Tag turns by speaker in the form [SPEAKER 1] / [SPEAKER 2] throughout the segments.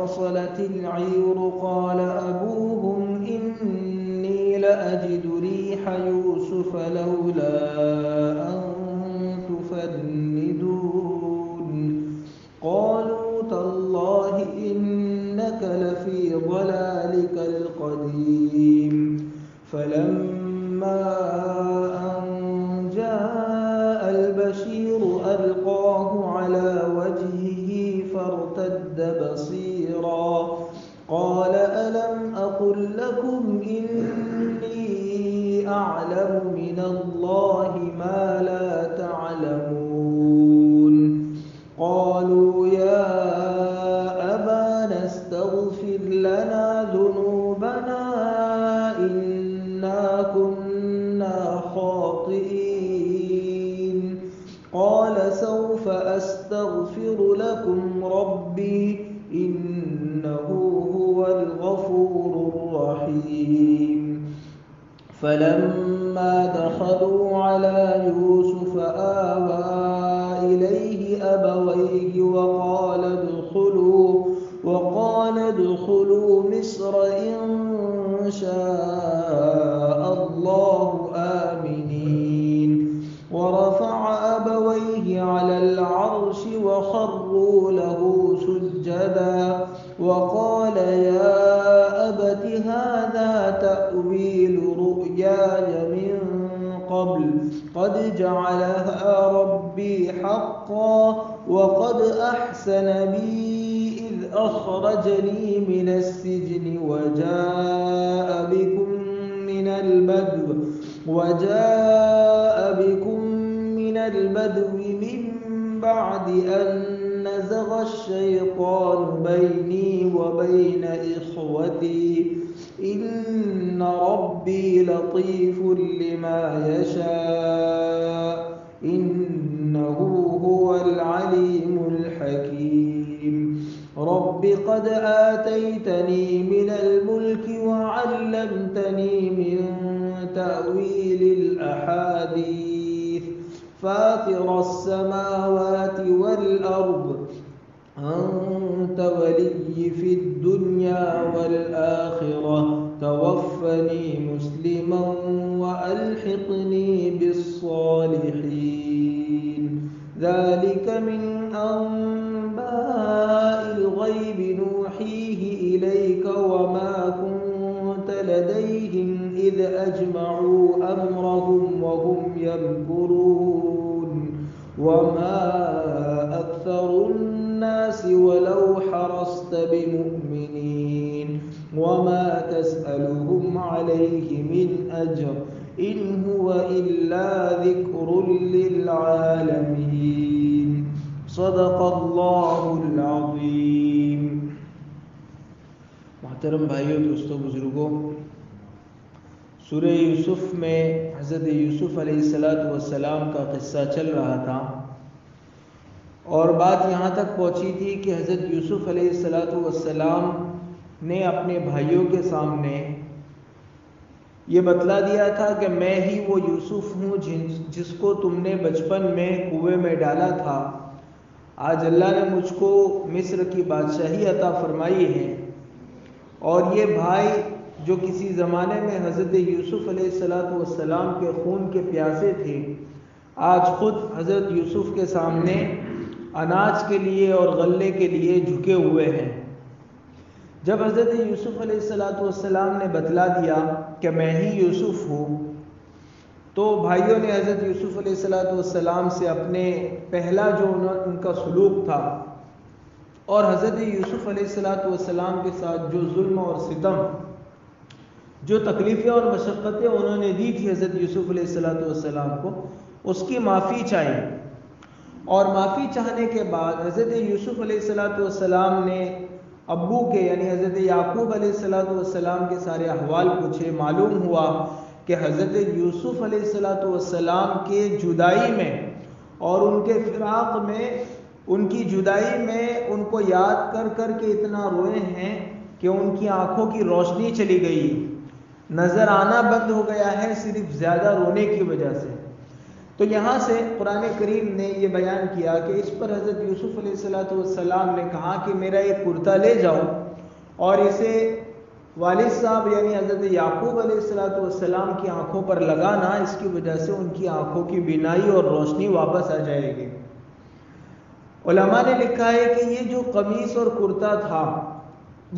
[SPEAKER 1] فصلت العير قال أبوهم إني لأجد ريح يوسف لولا أن تفندون قالوا تالله إنك لفي ضلالك القديم فلما أن جاء البشير ألقاه على وجهه فارتد بصيرا قال ألم أقل لكم إني أعلم من الله ما لا تعلمون قالوا يا أبانا استغفر لنا ذنوبنا إنا كنا خاطئين قال سوف أستغفر لكم ربي إنه هو الغفور الرحيم فلما دخلوا على يوسف آوى إليه أبويه وقال ادخلوا مصر إن شاء الله آمنين ورفع أبويه على العرش وخروا له سجدا وقال يا أبت هذا تأويل رؤياي من قبل قد جعلها ربي حقا وقد أحسن بي إذ أخرجني من السجن وجاء بكم من البدو من بعد أن نزغ الشيطان بيني وبين إخوتي إن ربي لطيف لما يشاء إنه هو العليم الحكيم رب قد آتيتني من الملك وعلمتني من تأويل الأحاديث فاطر السماوات والأرض أنت ولي في الدنيا والآخرة توفني مسلما وألحقني بالصالحين ذلك من أنباء الغيب نوحيه إليك وما كنت لديهم إذ أجمعوا أمرهم وهم يمكرون وما أكثر الناس ولو حرصت بمؤمنين وما تسألهم عليه من أجر إن هو إلا ذكر للعالمين صدق اللہ العظیم۔ محترم بھائیوں، دوستوں، بزرگوں، سورہ یوسف میں حضرت یوسف علیہ السلام کا قصہ چل رہا تھا اور بات یہاں تک پہنچی تھی کہ حضرت یوسف علیہ السلام نے اپنے بھائیوں کے سامنے یہ بتلا دیا تھا کہ میں ہی وہ یوسف ہوں جس کو تم نے بچپن میں کنویں میں ڈالا تھا۔ آج اللہ نے مجھ کو مصر کی بادشاہی عطا فرمائی ہے، اور یہ بھائی جو کسی زمانے میں حضرت یوسف علیہ السلام کے خون کے پیاسے تھے، آج خود حضرت یوسف کے سامنے اناج کے لیے اور غلے کے لیے جھکے ہوئے ہیں۔ جب حضرت یوسف علیہ السلام نے بتلا دیا کہ میں ہی یوسف ہوں، تو بھائیوں نے حضرت یوسف علیہ السلام سے اپنے پہلا جو ان کا سلوک تھا اور حضرت یوسف علیہ السلام کے ساتھ جو ظلم اور ستم، جو تکلیفیں اور مشقتیں انہوں نے دی تھی حضرت یوسف علیہ السلام کو، اس کی معافی چاہی، اور معافی چاہنے کے بعد حضرت یوسف علیہ السلام نے ابو کے یعنی حضرت یعقوب علیہ السلام کے سارے احوال پوچھے۔ معلوم ہوا کہ حضرت یوسف علیہ السلام کے جدائی میں اور ان کے فراق میں، ان کی جدائی میں ان کو یاد کر کر کے اتنا روئے ہیں کہ ان کی آنکھوں کی روشنی چلی گئی، نظر آنا بند ہو گیا ہے صرف زیادہ رونے کی وجہ سے۔ تو یہاں سے قرآن کریم نے یہ بیان کیا کہ اس پر حضرت یوسف علیہ السلام نے کہا کہ میرا ایک کرتا لے جاؤ اور اسے والد صاحب یعنی حضرت یعقوب علیہ السلام کی آنکھوں پر لگانا، اس کی وجہ سے ان کی آنکھوں کی بینائی اور روشنی واپس آ جائے گی۔ علماء نے لکھا ہے کہ یہ جو قمیص اور کرتا تھا،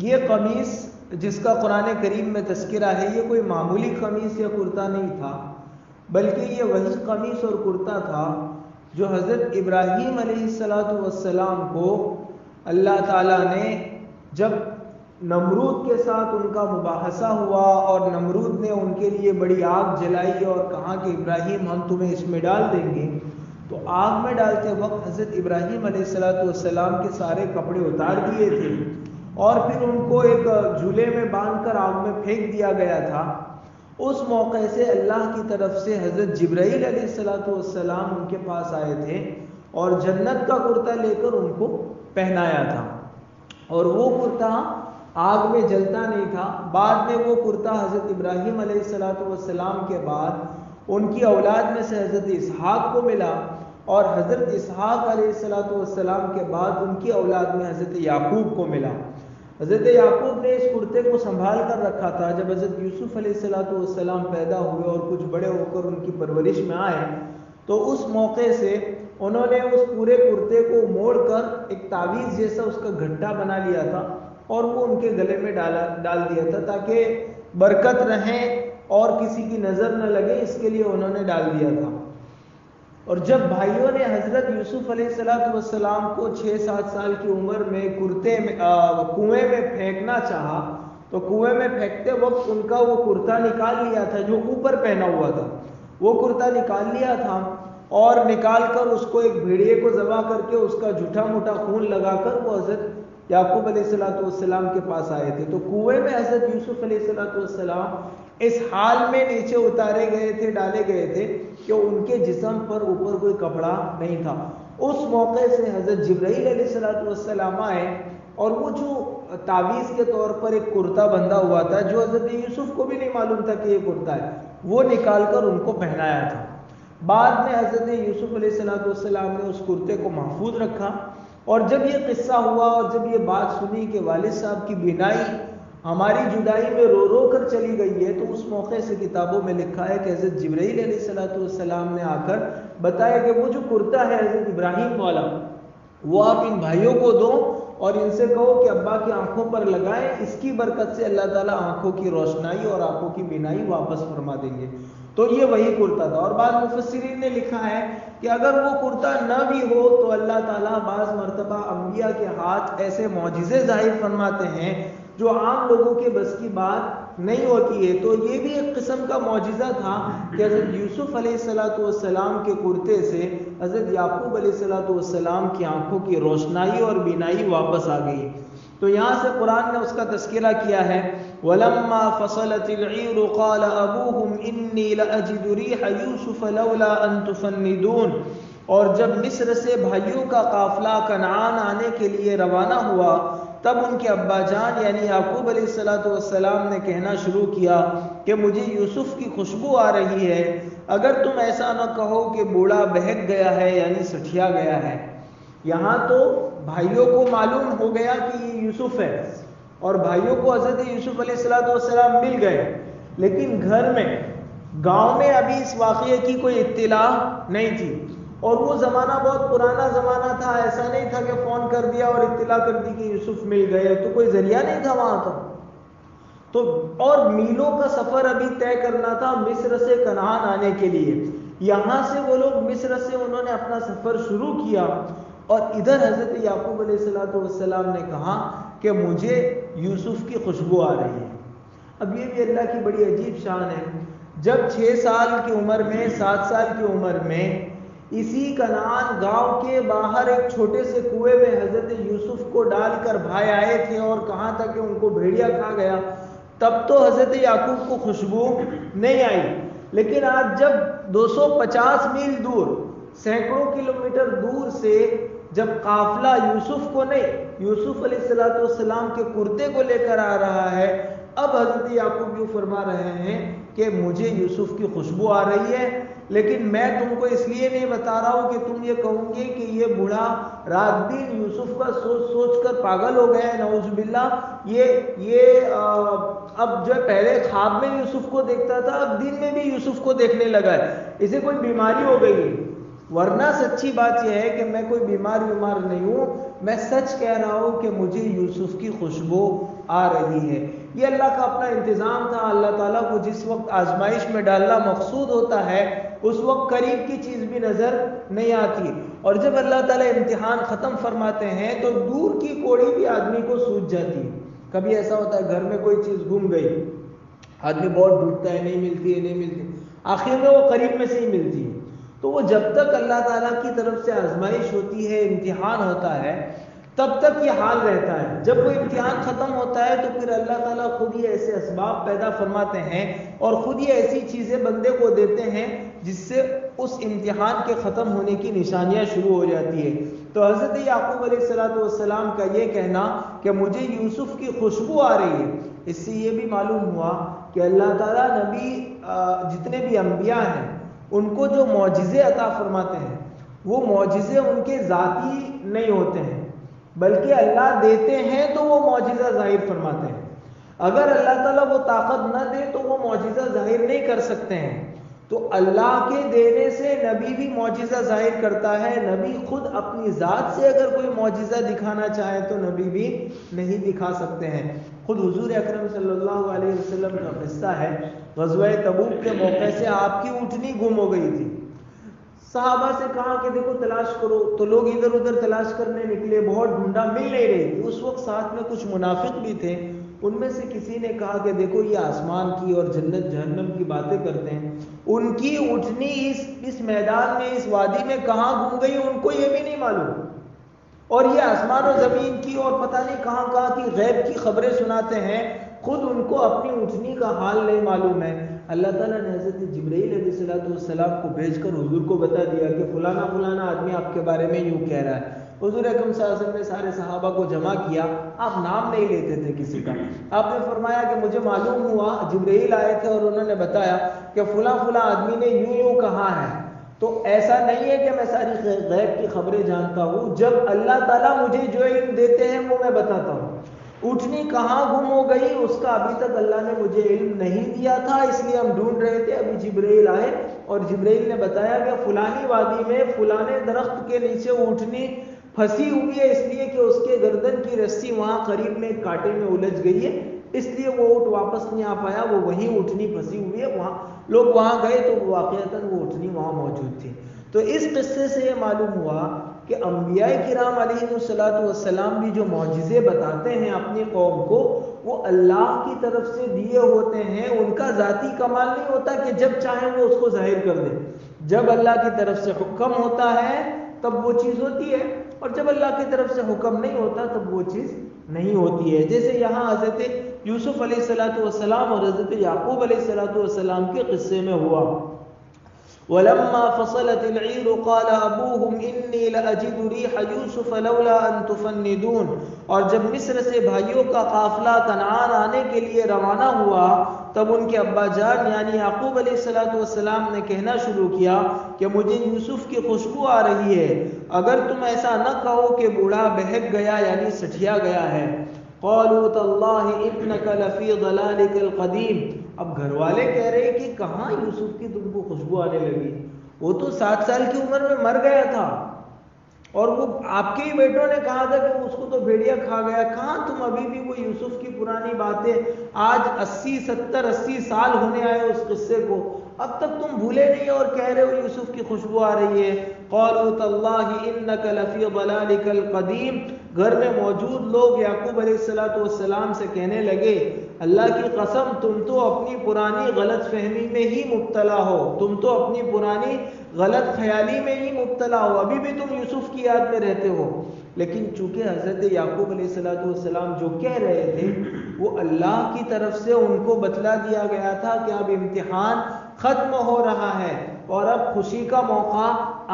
[SPEAKER 1] یہ قمیص جس کا قرآن کریم میں تذکرہ ہے، یہ کوئی معمولی قمیص یا کرتا نہیں تھا، بلکہ یہ وہی قمیص اور کرتا تھا جو حضرت ابراہیم علیہ السلام کو اللہ تعالیٰ نے جب نمرود کے ساتھ ان کا مباحثہ ہوا اور نمرود نے ان کے لیے بڑی آگ جلائی اور کہا کہ ابراہیم ہم تمہیں اس میں ڈال دیں گے، تو آگ میں ڈالتے وقت حضرت ابراہیم علیہ السلام کے سارے کپڑے اتار دیے تھے اور پھر ان کو ایک جھولے میں باندھ کر آگ میں پھینک دیا گیا تھا۔ اس موقع سے اللہ کی طرف سے حضرت جبرائیل علیہ السلام ان کے پاس آئے تھے اور جنت کا کرتا لے کر ان کو پہنایا تھا، اور وہ کرتا آگ میں جلتا نہیں تھا۔ بعد میں وہ کرتا حضرت ابراہیم علیہ السلام کے بعد ان کی اولاد میں سے حضرت اسحاق کو ملا، اور حضرت اسحاق علیہ السلام کے بعد ان کی اولاد میں حضرت یعقوب کو ملا۔ حضرت یعقوب نے اس کرتے کو سنبھال کر رکھا تھا۔ جب حضرت یوسف علیہ السلام پیدا ہوئے اور کچھ بڑے ہو کر ان کی پرورش میں آئے تو اس موقع سے انہوں نے اس پورے کرتے کو موڑ کر ایک تعویذ جیسا اس کا گھٹا بنا لیا تھا اور وہ ان کے گلے میں ڈال دیا تھا تاکہ برکت رہے اور کسی کی نظر نہ لگے، اس کے لیے انہوں نے ڈال دیا تھا۔ اور جب بھائیوں نے حضرت یوسف علیہ السلام کو 6-7 سال کی عمر میں کنویں میں پھینکنا چاہا تو کنویں میں پھینکتے وقت ان کا وہ کرتا نکال لیا تھا جو اوپر پہنا ہوا تھا، وہ کرتا نکال لیا تھا اور نکال کر اس کو ایک بھیڑیے کو ذبح کر کے اس کا جھوٹا موٹا خون لگا کر وہ حضرت یعقوب علیہ السلام کے پاس آئے تھے۔ تو کنویں میں حضرت یوسف علیہ السلام اس حال میں نیچے اتارے گئے تھے، ڈالے گئے تھے کہ ان کے جسم پر اوپر کوئی کپڑا نہیں تھا۔ اس موقع سے حضرت جبرائیل علیہ السلام آئے اور وہ جو تعویذ کے طور پر ایک کرتا بندھا ہوا تھا جو حضرت یوسف کو بھی نہیں معلوم تھا کہ یہ کرتا ہے، وہ نکال کر ان کو پہنایا تھا۔ بعد میں حضرت یوسف علیہ السلام نے اس کرتے کو محفوظ رکھا، اور جب یہ قصہ ہوا اور جب یہ بات سنی کہ والد صاحب کی بینائی ہماری جدائی میں رو رو کر چلی گئی ہے، تو اس موقع سے کتابوں میں لکھا ہے کہ حضرت جبرائیل علیہ السلام نے آ کر بتایا کہ وہ جو کرتا ہے حضرت ابراہیم والا، وہ آپ ان بھائیوں کو دو اور ان سے کہو کہ ابا کی آنکھوں پر لگائیں، اس کی برکت سے اللہ تعالیٰ آنکھوں کی روشنائی اور آنکھوں کی بینائی واپس فرما دیں گے۔ تو یہ وہی کرتا تھا۔ اور بعض مفسرین نے لکھا ہے کہ اگر وہ کرتا نہ بھی ہو تو اللہ تعالیٰ بعض مرتبہ انبیاء کے ہاتھ ایسے معجزے ظاہر فرماتے ہیں جو عام لوگوں کے بس کی بات نہیں ہوتی ہے۔ تو یہ بھی ایک قسم کا معجزہ تھا کہ حضرت یوسف علیہ السلام کے کرتے سے حضرت یعقوب علیہ السلام کی آنکھوں کی روشنائی اور بینائی واپس آ گئی۔ تو یہاں سے قرآن نے اس کا تذکرہ کیا ہے، وَلَمَّا فَصَلَتِ الْعِيرُ قَالَ أَبُوهُمْ إِنِّي لَأَجِدُ رِيحَ يُوسُفَ لَوْلَا أَن تُفَنِّدُونَ۔ اور جب مصر سے بھائیوں کا قافلہ کنعان آنے کے لیے روانہ ہوا تب ان کے ابا جان یعنی یعقوب علیہ السلام نے کہنا شروع کیا کہ مجھے یوسف کی خوشبو آ رہی ہے، اگر تم ایسا نہ کہو کہ بوڑھا بہک گیا ہے یعنی سٹھیا گیا ہے۔ یہاں تو بھائیوں کو معلوم ہو گیا کہ یہ یوسف ہے اور بھائیوں کو حضرت یوسف علیہ السلام مل گئے، لیکن گھر میں گاؤں میں ابھی اس واقعے کی کوئی اطلاع نہیں تھی، اور وہ زمانہ بہت پرانا زمانہ تھا، ایسا نہیں تھا کہ فون کر دیا اور اطلاع کر دی کہ یوسف مل گئے، تو کوئی ذریعہ نہیں تھا وہاں کا، تو اور میلوں کا سفر ابھی طے کرنا تھا مصر سے کنعان آنے کے لیے۔ یہاں سے وہ لوگ مصر سے انہوں نے اپنا سفر شروع کیا اور ادھر حضرت یعقوب علیہ السلام نے کہا کہ مجھے یوسف کی خوشبو آ رہی ہے۔ اب یہ بھی اللہ کی بڑی عجیب شان ہے، جب 6 سال کی عمر میں 7 سال کی عمر میں اسی کنعان گاؤں کے باہر ایک چھوٹے سے کنویں میں حضرت یوسف کو ڈال کر بھائی آئے تھے اور کہا تھا کہ ان کو بھیڑیا کھا گیا، تب تو حضرت یعقوب کو خوشبو نہیں آئی، لیکن آج جب 250 میل دور، سینکڑوں کلومیٹر دور سے جب قافلہ یوسف کو نہیں یوسف علیہ السلام کے کرتے کو لے کر آ رہا ہے، اب حضرت یعقوب یوں فرما رہے ہیں کہ مجھے یوسف کی خوشبو آ رہی ہے، لیکن میں تم کو اس لیے نہیں بتا رہا ہوں کہ تم یہ کہوں گے کہ یہ بوڑھا رات دن یوسف کا سوچ سوچ کر پاگل ہو گیا ہے، نعوذ باللہ۔ یہ اب جو پہلے خواب میں یوسف کو دیکھتا تھا، اب دن میں بھی یوسف کو دیکھنے لگا ہے، اسے کوئی بیماری ہو گئی ہے۔ ورنہ سچی بات یہ ہے کہ میں کوئی بیمار نہیں ہوں، میں سچ کہہ رہا ہوں کہ مجھے یوسف کی خوشبو آ رہی ہے۔ یہ اللہ کا اپنا انتظام تھا۔ اللہ تعالیٰ کو جس وقت آزمائش میں ڈالنا مقصود ہوتا ہے اس وقت قریب کی چیز بھی نظر نہیں آتی، اور جب اللہ تعالیٰ امتحان ختم فرماتے ہیں تو دور کی کوڑی بھی آدمی کو سوجھ جاتی ہے۔ کبھی ایسا ہوتا ہے گھر میں کوئی چیز گم گئی، آدمی بہت ڈھونڈتا ہے، نہیں ملتی، آخر میں وہ قریب میں سے ہی ملتی ہے۔ تو وہ جب تک اللہ تعالیٰ کی طرف سے آزمائش ہوتی ہے، امتحان ہوتا ہے، تب تک یہ حال رہتا ہے۔ جب وہ امتحان ختم ہوتا ہے تو پھر اللہ تعالیٰ خود ہی ایسے اسباب پیدا فرماتے ہیں اور خود ہی ایسی چیزیں بندے کو دیتے ہیں جس سے اس امتحان کے ختم ہونے کی نشانیاں شروع ہو جاتی ہے۔ تو حضرت یعقوب علیہ السلام کا یہ کہنا کہ مجھے یوسف کی خوشبو آ رہی ہے، اس سے یہ بھی معلوم ہوا کہ اللہ تعالیٰ نبی جتنے بھی انبیاء ہیں ان کو جو معجزے عطا فرماتے ہیں وہ معجزے ان کے ذاتی نہیں ہوتے ہیں، بلکہ اللہ دیتے ہیں تو وہ معجزہ ظاہر فرماتے ہیں۔ اگر اللہ تعالیٰ وہ طاقت نہ دے تو وہ معجزہ ظاہر نہیں کر سکتے ہیں۔ تو اللہ کے دینے سے نبی بھی معجزہ ظاہر کرتا ہے۔ نبی خود اپنی ذات سے اگر کوئی معجزہ دکھانا چاہے تو نبی بھی نہیں دکھا سکتے ہیں۔ خود حضور اکرم صلی اللہ علیہ وسلم کا قصہ ہے، غزوہ تبوک کے موقع سے آپ کی اونٹنی گم ہو گئی تھی۔ صحابہ سے کہا کہ دیکھو تلاش کرو، تو لوگ ادھر ادھر تلاش کرنے نکلے، بہت ڈھونڈا، مل نہیں رہی تھی۔ اس وقت ساتھ میں کچھ منافق بھی تھے، ان میں سے کسی نے کہا کہ دیکھو یہ آسمان کی اور جنت جہنم کی باتیں کرتے ہیں، ان کی اونٹنی اس میدان میں، اس وادی میں کہاں گم گئی ان کو یہ بھی نہیں معلوم، اور یہ آسمان و زمین کی اور پتہ نہیں کہاں کہاں کی غیب کی خبریں سناتے ہیں، خود ان کو اپنی اونٹنی کا حال نہیں معلوم ہے۔ اللہ تعالیٰ نے حضرت جبرائیل علیہ السلام کو بھیج کر حضور کو بتا دیا کہ فلانا فلانا آدمی آپ کے بارے میں یوں کہہ رہا ہے۔ حضور اکرم صلی اللہ علیہ وسلم نے سارے صحابہ کو جمع کیا، آپ نام نہیں لیتے تھے کسی کا، آپ نے فرمایا کہ مجھے معلوم ہوا، جبرائیل آئے تھے اور انہوں نے بتایا کہ فلاں فلاں آدمی نے یوں یوں کہا ہے۔ تو ایسا نہیں ہے کہ میں ساری غیب کی خبریں جانتا ہوں، جب اللہ تعالیٰ مجھے جو علم دیتے ہیں وہ میں بتاتا ہوں۔ اونٹنی کہاں گم ہو گئی اس کا ابھی تک اللہ نے مجھے علم نہیں دیا تھا، اس لیے ہم ڈھونڈ رہے تھے۔ ابھی جبرائیل آئے اور جبرائیل نے بتایا کہ فلانی وادی میں فلانے درخت کے نیچے اونٹنی پھنسی ہوئی ہے، اس لیے کہ اس کے گردن کی رسی وہاں قریب میں ایک کانٹے میں الجھ گئی ہے، اس لیے وہ اونٹ واپس نہیں آ پایا، وہ وہیں اونٹنی پھنسی ہوئی ہے۔ وہاں لوگ وہاں گئے تو واقعتاً وہ اونٹنی وہاں موجود تھی۔ تو اس قصے سے یہ معلوم ہوا کہ انبیاء کرام علیہ السلام بھی جو معجزے بتاتے ہیں اپنی قوم کو، وہ اللہ کی طرف سے دیے ہوتے ہیں، ان کا ذاتی کمال نہیں ہوتا کہ جب چاہیں وہ اس کو ظاہر کر دیں۔ جب اللہ کی طرف سے حکم ہوتا ہے تب وہ چیز ہوتی ہے، اور جب اللہ کی طرف سے حکم نہیں ہوتا تب وہ چیز نہیں ہوتی ہے۔ جیسے یہاں حضرت یوسف علیہ السلام اور حضرت یعقوب علیہ السلام کے قصے میں ہوا۔ وَلَمَّا فَصَلَتِ الْعِيرُ قَالَ أَبُوهُمْ إِنِّي لَأَجِدُ رِيحَ يُوسُفَ لَوْلَا أَن تُفَنِّدُونَ، اور جب مصر سے بھائیوں کا قافلہ کنعان آنے کے لیے روانہ ہوا تب ان کے ابا جان یعنی یعقوب علیہ السلام نے کہنا شروع کیا کہ مجھے یوسف کی خوشبو آ رہی ہے، اگر تم ایسا نہ کہو کہ بوڑھا بہک گیا یعنی سٹھیا گیا ہے۔ قالوا تاللہ انک لفی ضلالک القدیم، اب گھر والے کہہ رہے کہ کہاں یوسف کی تم کو خوشبو آنے لگی، وہ تو 7 سال کی عمر میں مر گیا تھا، اور وہ آپ کے ہی بیٹوں نے کہا تھا کہ اس کو تو بھیڑیا کھا گیا، کہاں تم ابھی بھی وہ یوسف کی پرانی باتیں، آج 80 سال ہونے آئے اس قصے کو، اب تک تم بھولے نہیں اور کہہ رہے ہو یوسف کی خوشبو آ رہی ہے۔ قالوا تاللہ انک لفی ضلالک القدیم، گھر میں موجود لوگ یعقوب علیہ السلام سے کہنے لگے اللہ کی قسم تم تو اپنی پرانی غلط فہمی میں ہی مبتلا ہو، تم تو اپنی پرانی غلط خیالی میں ہی مبتلا ہو، ابھی بھی تم یوسف کی یاد میں رہتے ہو۔ لیکن چونکہ حضرت یعقوب علیہ السلام جو کہہ رہے تھے وہ اللہ کی طرف سے ان کو بتلا دیا گیا تھا کہ اب امتحان ختم ہو رہا ہے اور اب خوشی کا موقع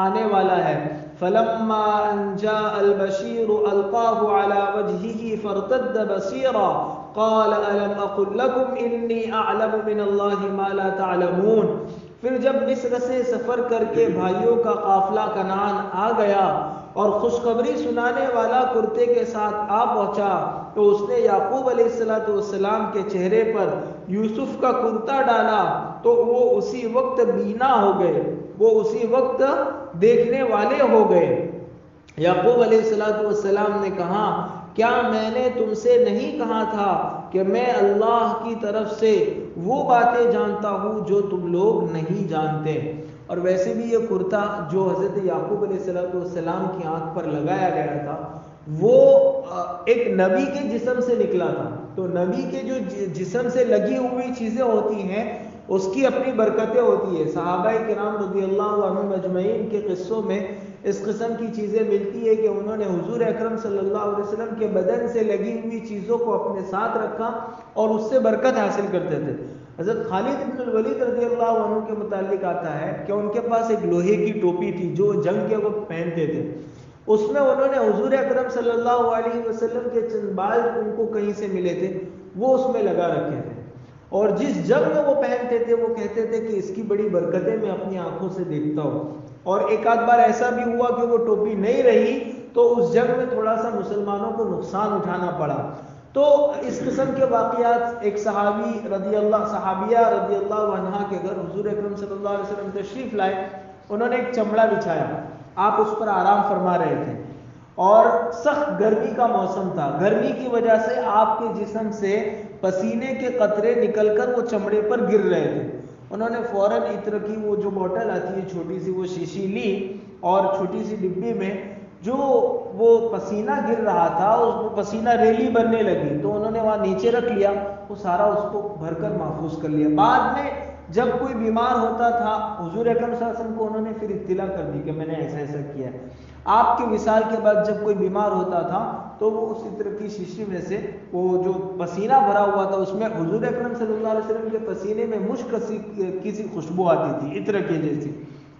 [SPEAKER 1] آنے والا ہے۔ فلما ان جاء البشیر القاہ علی وجہہ فارتد بصیرا قال الم اقل لکم انی اعلم من اللہ ما لا تعلمون، پھر جب مصر سے سفر کر کے بھائیوں کا قافلہ کنعان آ گیا اور خوشخبری سنانے والا کرتے کے ساتھ آ پہنچا تو اس نے یعقوب علیہ السلام کے چہرے پر یوسف کا کرتا ڈالا تو وہ اسی وقت بینا ہو گئے، وہ اسی وقت دیکھنے والے ہو گئے۔ یعقوب علیہ السلام نے کہا کیا میں نے تم سے نہیں کہا تھا کہ میں اللہ کی طرف سے وہ باتیں جانتا ہوں جو تم لوگ نہیں جانتے۔ اور ویسے بھی یہ کرتا جو حضرت یعقوب علیہ السلام کی آنکھ پر لگایا گیا تھا وہ ایک نبی کے جسم سے نکلا تھا، تو نبی کے جو جسم سے لگی ہوئی چیزیں ہوتی ہیں اس کی اپنی برکتیں ہوتی ہیں۔ صحابہ کرام رضی اللہ عنہم اجمعین کے قصوں میں اس قسم کی چیزیں ملتی ہے کہ انہوں نے حضور اکرم صلی اللہ علیہ وسلم کے بدن سے لگی ہوئی چیزوں کو اپنے ساتھ رکھا اور اس سے برکت حاصل کرتے تھے۔ حضرت خالد بن الولید رضی اللہ عنہ کے متعلق آتا ہے کہ ان کے پاس ایک لوہے کی ٹوپی تھی جو جنگ کے وقت پہنتے تھے، اس میں انہوں نے حضور اکرم صلی اللہ علیہ وسلم کے چند بال ان کو کہیں سے ملے تھے وہ اس میں لگا رکھے تھے، اور جس جنگ میں وہ پہنتے تھے وہ کہتے تھے کہ اس کی بڑی برکتیں میں اپنی آنکھوں سے دیکھتا ہوں۔ اور ایک آدھ بار ایسا بھی ہوا کہ وہ ٹوپی نہیں رہی تو اس جنگ میں تھوڑا سا مسلمانوں کو نقصان اٹھانا پڑا۔ تو اس قسم کے واقعات، ایک صحابیہ رضی اللہ عنہ کے گھر حضور اکرم صلی اللہ علیہ وسلم تشریف لائے، انہوں نے ایک چمڑا بچھایا، آپ اس پر آرام فرما رہے تھے اور سخت گرمی کا موسم تھا، گرمی کی وجہ سے آپ کے جسم سے پسینے کے قطرے نکل کر وہ چمڑے پر گر رہے تھے۔ انہوں نے فوراً عطر کی وہ جو بوتل آتی ہے چھوٹی سی وہ شیشی لی اور چھوٹی سی ڈبی میں جو وہ پسینہ گر رہا تھا اس کو پسینہ ریلی بننے لگی تو انہوں نے وہاں نیچے رکھ لیا، وہ سارا اس کو بھر کر محفوظ کر لیا۔ بعد میں جب کوئی بیمار ہوتا تھا حضور اکرم صلی اللہ علیہ وسلم کو انہوں نے پھر اطلاع کر دی کہ میں نے ایسا ایسا کیا ہے۔ آپ کے وصال کے بعد جب کوئی بیمار ہوتا تھا تو وہ اس عطر کی شیشی میں سے وہ جو پسینہ بھرا ہوا تھا اس میں حضور اکرم صلی اللہ علیہ وسلم کے پسینے میں مشک کی سی خوشبو آتی تھی عطر کی جیسی،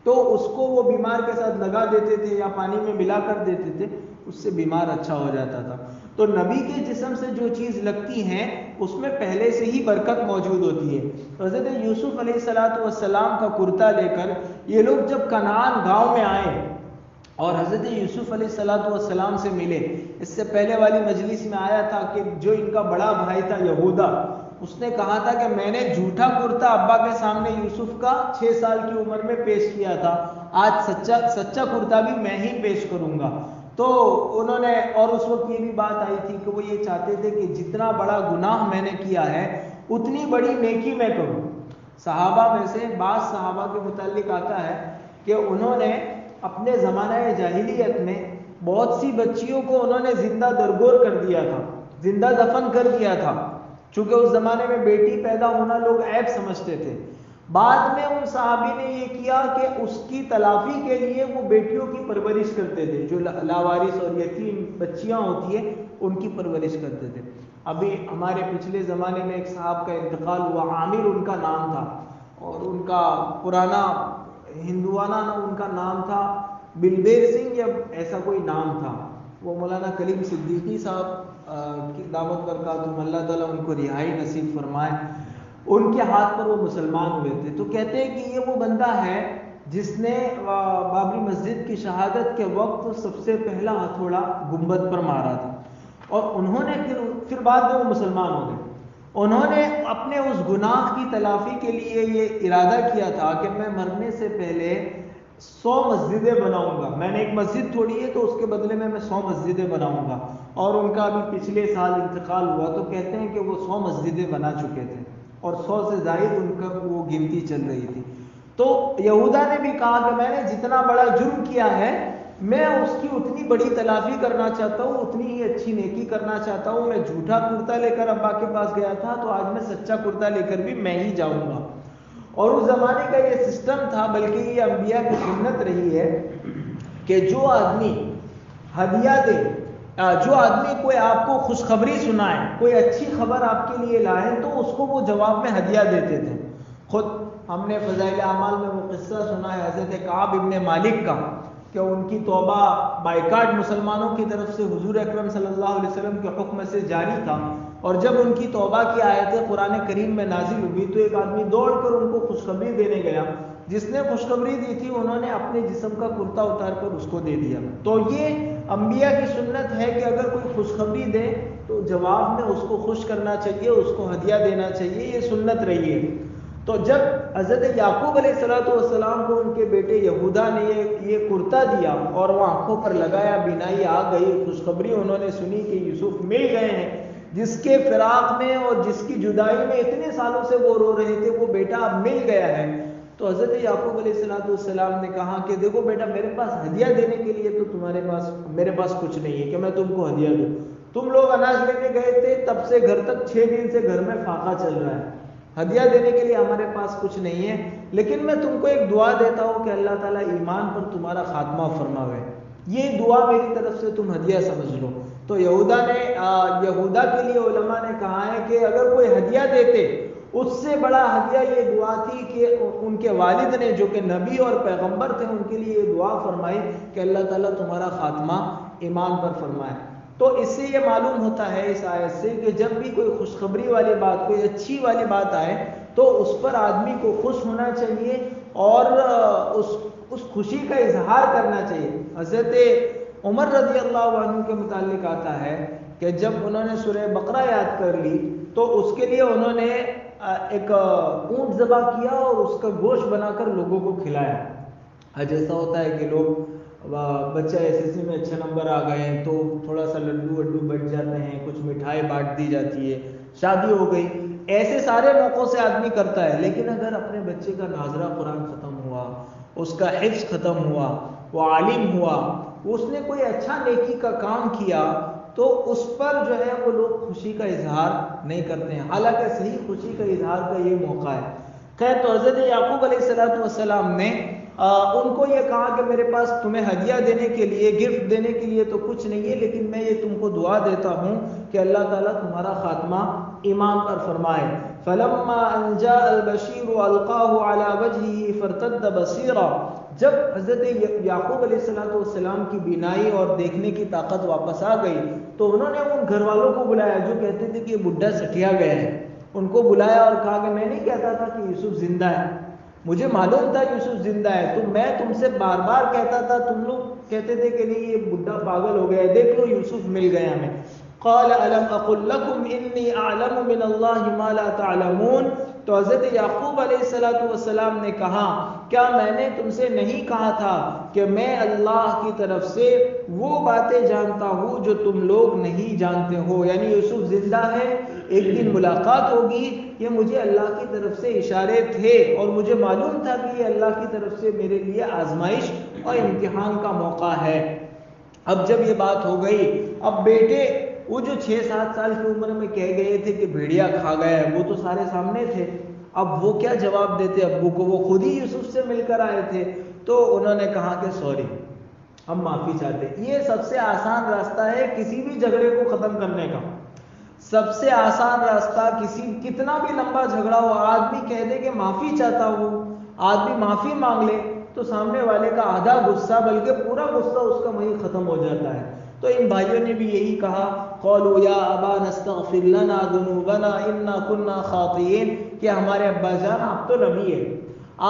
[SPEAKER 1] تو اس کو وہ بیمار کے ساتھ لگا دیتے تھے یا پانی میں ملا کر دیتے تھے، اس سے بیمار اچھا ہو جاتا تھا۔ تو نبی کے جسم سے جو چیز لگتی ہیں اس میں پہلے سے ہی برکت موجود ہوتی ہے۔ حضرت یوسف علیہ السلام کا کرتا لے کر یہ لوگ جب کنعان گاؤں میں آئے اور حضرت یوسف علیہ السلام سے ملے، اس سے پہلے والی مجلس میں آیا تھا کہ جو ان کا بڑا بھائی تھا یہودا، اس نے کہا تھا کہ میں نے جھوٹا کرتا ابا کے سامنے یوسف کا 6 سال کی عمر میں پیش کیا تھا، آج سچا کرتا بھی میں ہی پیش کروں گا۔ تو انہوں نے، اور اس وقت یہ بھی بات آئی تھی کہ وہ یہ چاہتے تھے کہ جتنا بڑا گناہ میں نے کیا ہے اتنی بڑی نیکی میں کروں۔ صحابہ میں سے بعض صحابہ کے متعلق آتا ہے کہ انہوں نے اپنے زمانہ جاہلیت میں بہت سی بچیوں کو انہوں نے زندہ درگور کر دیا تھا، زندہ دفن کر دیا تھا، چونکہ اس زمانے میں بیٹی پیدا ہونا لوگ عیب سمجھتے تھے۔ بعد میں ان صحابی نے یہ کیا کہ اس کی تلافی کے لیے وہ بیٹیوں کی پرورش کرتے تھے، جو لاوارث اور یتیم بچیاں ہوتی ہیں ان کی پرورش کرتے تھے۔ ابھی ہمارے پچھلے زمانے میں ایک صاحب کا انتقال ہوا، عامر ان کا نام تھا، اور ان کا پرانا ہندوانہ ان کا نام تھا بلبیر سنگھ یا ایسا کوئی نام تھا۔ وہ مولانا کلیم صدیقی صاحب کی دعوت برکاتہم، اللہ تعالیٰ ان کو رہائی نصیب فرمائے، ان کے ہاتھ پر وہ مسلمان ہوئے تھے۔ تو کہتے ہیں کہ یہ وہ بندہ ہے جس نے بابری مسجد کی شہادت کے وقت سب سے پہلا ہتھوڑا گنبد پر مارا تھا، اور انہوں نے پھر بعد میں وہ مسلمان ہو گئے۔ انہوں نے اپنے اس گناہ کی تلافی کے لیے یہ ارادہ کیا تھا کہ میں مرنے سے پہلے 100 مسجدیں بناؤں گا، میں نے ایک مسجد توڑی ہے تو اس کے بدلے میں 100 مسجدیں بناؤں گا۔ اور ان کا ابھی پچھلے سال انتقال ہوا تو کہتے ہیں کہ وہ 100 مسجدیں بنا چکے تھے اور 100 سے زائد ان کا وہ گنتی چل رہی تھی۔ تو یہودا نے بھی کہا کہ میں نے جتنا بڑا جرم کیا ہے میں اس کی اتنی بڑی تلافی کرنا چاہتا ہوں، اتنی ہی اچھی نیکی کرنا چاہتا ہوں۔ میں جھوٹا کرتا لے کر ابا کے پاس گیا تھا تو آج میں سچا کرتا لے کر بھی میں ہی جاؤں گا۔ اور اس زمانے کا یہ سسٹم تھا، بلکہ یہ انبیاء کی سنت رہی ہے کہ جو آدمی ہدیہ دے، جو آدمی کوئی آپ کو خوشخبری سنائے، کوئی اچھی خبر آپ کے لیے لائے تو اس کو وہ جواب میں ہدیہ دیتے تھے۔ خود ہم نے فضائل اعمال میں وہ قصہ سنا ہے حضرت کعب ابن مالک کا کہ ان کی توبہ بائیکاٹ مسلمانوں کی طرف سے حضور اکرم صلی اللہ علیہ وسلم کے حکم سے جاری تھا، اور جب ان کی توبہ کی آیتیں قرآن کریم میں نازل ہوئی تو ایک آدمی دوڑ کر ان کو خوشخبری دینے گیا جس نے خوشخبری دی تھی انہوں نے اپنے جسم کا کرتا اتار کر اس کو دے دیا. تو یہ انبیاء کی سنت ہے کہ اگر کوئی خوشخبری دے تو جواب میں اس کو خوش کرنا چاہیے, اس کو ہدیہ دینا چاہیے, یہ سنت رہی ہے. تو جب حضرت یعقوب علیہ السلام کو ان کے بیٹے یہودا نے یہ کرتا دیا اور وہ آنکھوں پر لگایا, بینائی آ گئی, خوشخبری انہوں نے سنی کہ یوسف مل گئے ہیں, جس کے فراق میں اور جس کی جدائی میں اتنے سالوں سے وہ رو رہے تھے, وہ بیٹا اب مل گیا ہے. تو حضرت یعقوب علیہ السلام نے کہا کہ دیکھو بیٹا, میرے پاس ہدیہ دینے کے لیے تو میرے پاس کچھ نہیں ہے کہ میں تم کو ہدیہ دوں. تم لوگ اناج لینے گئے تھے, تب سے گھر تک 6 دن سے گھر میں فاقہ چل رہا ہے, ہدیہ دینے کے لیے ہمارے پاس کچھ نہیں ہے, لیکن میں تم کو ایک دعا دیتا ہوں کہ اللہ تعالیٰ ایمان پر تمہارا خاتمہ فرماوے. یہ دعا میری طرف سے تم ہدیہ سمجھ لو. تو یہودا کے لیے علماء نے کہا ہے کہ اگر کوئی ہدیہ دیتے, اس سے بڑا ہدیہ یہ دعا تھی کہ ان کے والد نے جو کہ نبی اور پیغمبر تھے, ان کے لیے یہ دعا فرمائی کہ اللہ تعالیٰ تمہارا خاتمہ ایمان پر فرمائے. تو اس سے یہ معلوم ہوتا ہے اس آیت سے کہ جب بھی کوئی خوشخبری والی بات, کوئی اچھی والی بات آئے تو اس پر آدمی کو خوش ہونا چاہیے اور اس خوشی کا اظہار کرنا چاہیے. حضرت عمر رضی اللہ عنہ کے متعلق آتا ہے کہ جب انہوں نے سورہ بقرہ یاد کر لی تو اس کے لیے انہوں نے ایک اونٹ ذبح کیا اور اس کا گوشت بنا کر لوگوں کو کھلایا. جیسا ہوتا ہے کہ لوگ بچہ SSC میں اچھے نمبر آ گئے ہیں تو تھوڑا سا لڈو وڈو بچ جاتے ہیں, کچھ مٹھائی بانٹ دی جاتی ہے, شادی ہو گئی, ایسے سارے موقعوں سے آدمی کرتا ہے. لیکن اگر اپنے بچے کا ناظرہ قرآن ختم ہوا, اس کا حفظ ختم ہوا, وہ عالم ہوا, اس نے کوئی اچھا نیکی کا کام کیا, تو اس پر جو ہے وہ لوگ خوشی کا اظہار نہیں کرتے ہیں, حالانکہ صحیح خوشی کا اظہار کا یہ موقع ہے. خیر, تو حضرت یعقوب علیہ السلام نے ان کو یہ کہا کہ میرے پاس تمہیں ہدیہ دینے کے لیے, گفٹ دینے کے لیے تو کچھ نہیں ہے, لیکن میں یہ تم کو دعا دیتا ہوں کہ اللہ تعالیٰ تمہارا خاتمہ ایمان پر فرمائے. فلما ان جاء البشیر القاه على وجهه فارتد بصيرا, جب حضرت یعقوب علیہ السلام کی بینائی اور دیکھنے کی طاقت واپس آ گئی تو انہوں نے ان گھر والوں کو بلایا جو کہتے تھے کہ یہ بڈھا سٹیا گیا ہے. ان کو بلایا اور کہا کہ میں نہیں کہتا تھا کہ یوسف زندہ ہے, مجھے معلوم تھا یوسف زندہ ہے, تو میں تم سے بار بار کہتا تھا, تم لوگ کہتے تھے کہ نہیں یہ بڈھا پاگل ہو گیا ہے, دیکھ لو یوسف مل گیا ہمیں. قال الم اقل لكم انی اعلم من اللہ ما لا تعلمون, تو حضرت یعقوب علیہ السلام نے کہا کیا میں نے تم سے نہیں کہا تھا کہ میں اللہ کی طرف سے وہ باتیں جانتا ہوں جو تم لوگ نہیں جانتے ہو. یعنی یوسف زندہ ہے, ایک دن ملاقات ہوگی, یہ مجھے اللہ کی طرف سے اشارے تھے اور مجھے معلوم تھا کہ یہ اللہ کی طرف سے میرے لیے آزمائش اور امتحان کا موقع ہے. اب جب یہ بات ہو گئی, اب بیٹے وہ جو 6-7 سال کی عمر میں کہہ گئے تھے کہ بھیڑیا کھا گیا ہے, وہ تو سارے سامنے تھے. اب وہ کیا جواب دیتے ابو کو, وہ خود ہی یوسف سے مل کر آئے تھے. تو انہوں نے کہا کہ سوری, ہم معافی چاہتے. یہ سب سے آسان راستہ ہے کسی بھی جھگڑے کو ختم کرنے کا. سب سے آسان راستہ, کتنا بھی لمبا جھگڑا ہو, آدمی کہہ دے کہ معافی چاہتا ہوں, آدمی معافی مانگ لے تو سامنے والے کا آدھا غصہ بلکہ پورا غصہ اس کا وہیں ختم ہو جاتا ہے. تو ان بھائیوں نے بھی یہی کہا, قالوا یا ابانا استغفر لنا ذنوبنا انا كنا خاطئین, کہ ہمارے ابا جان آپ تو نبی ہیں,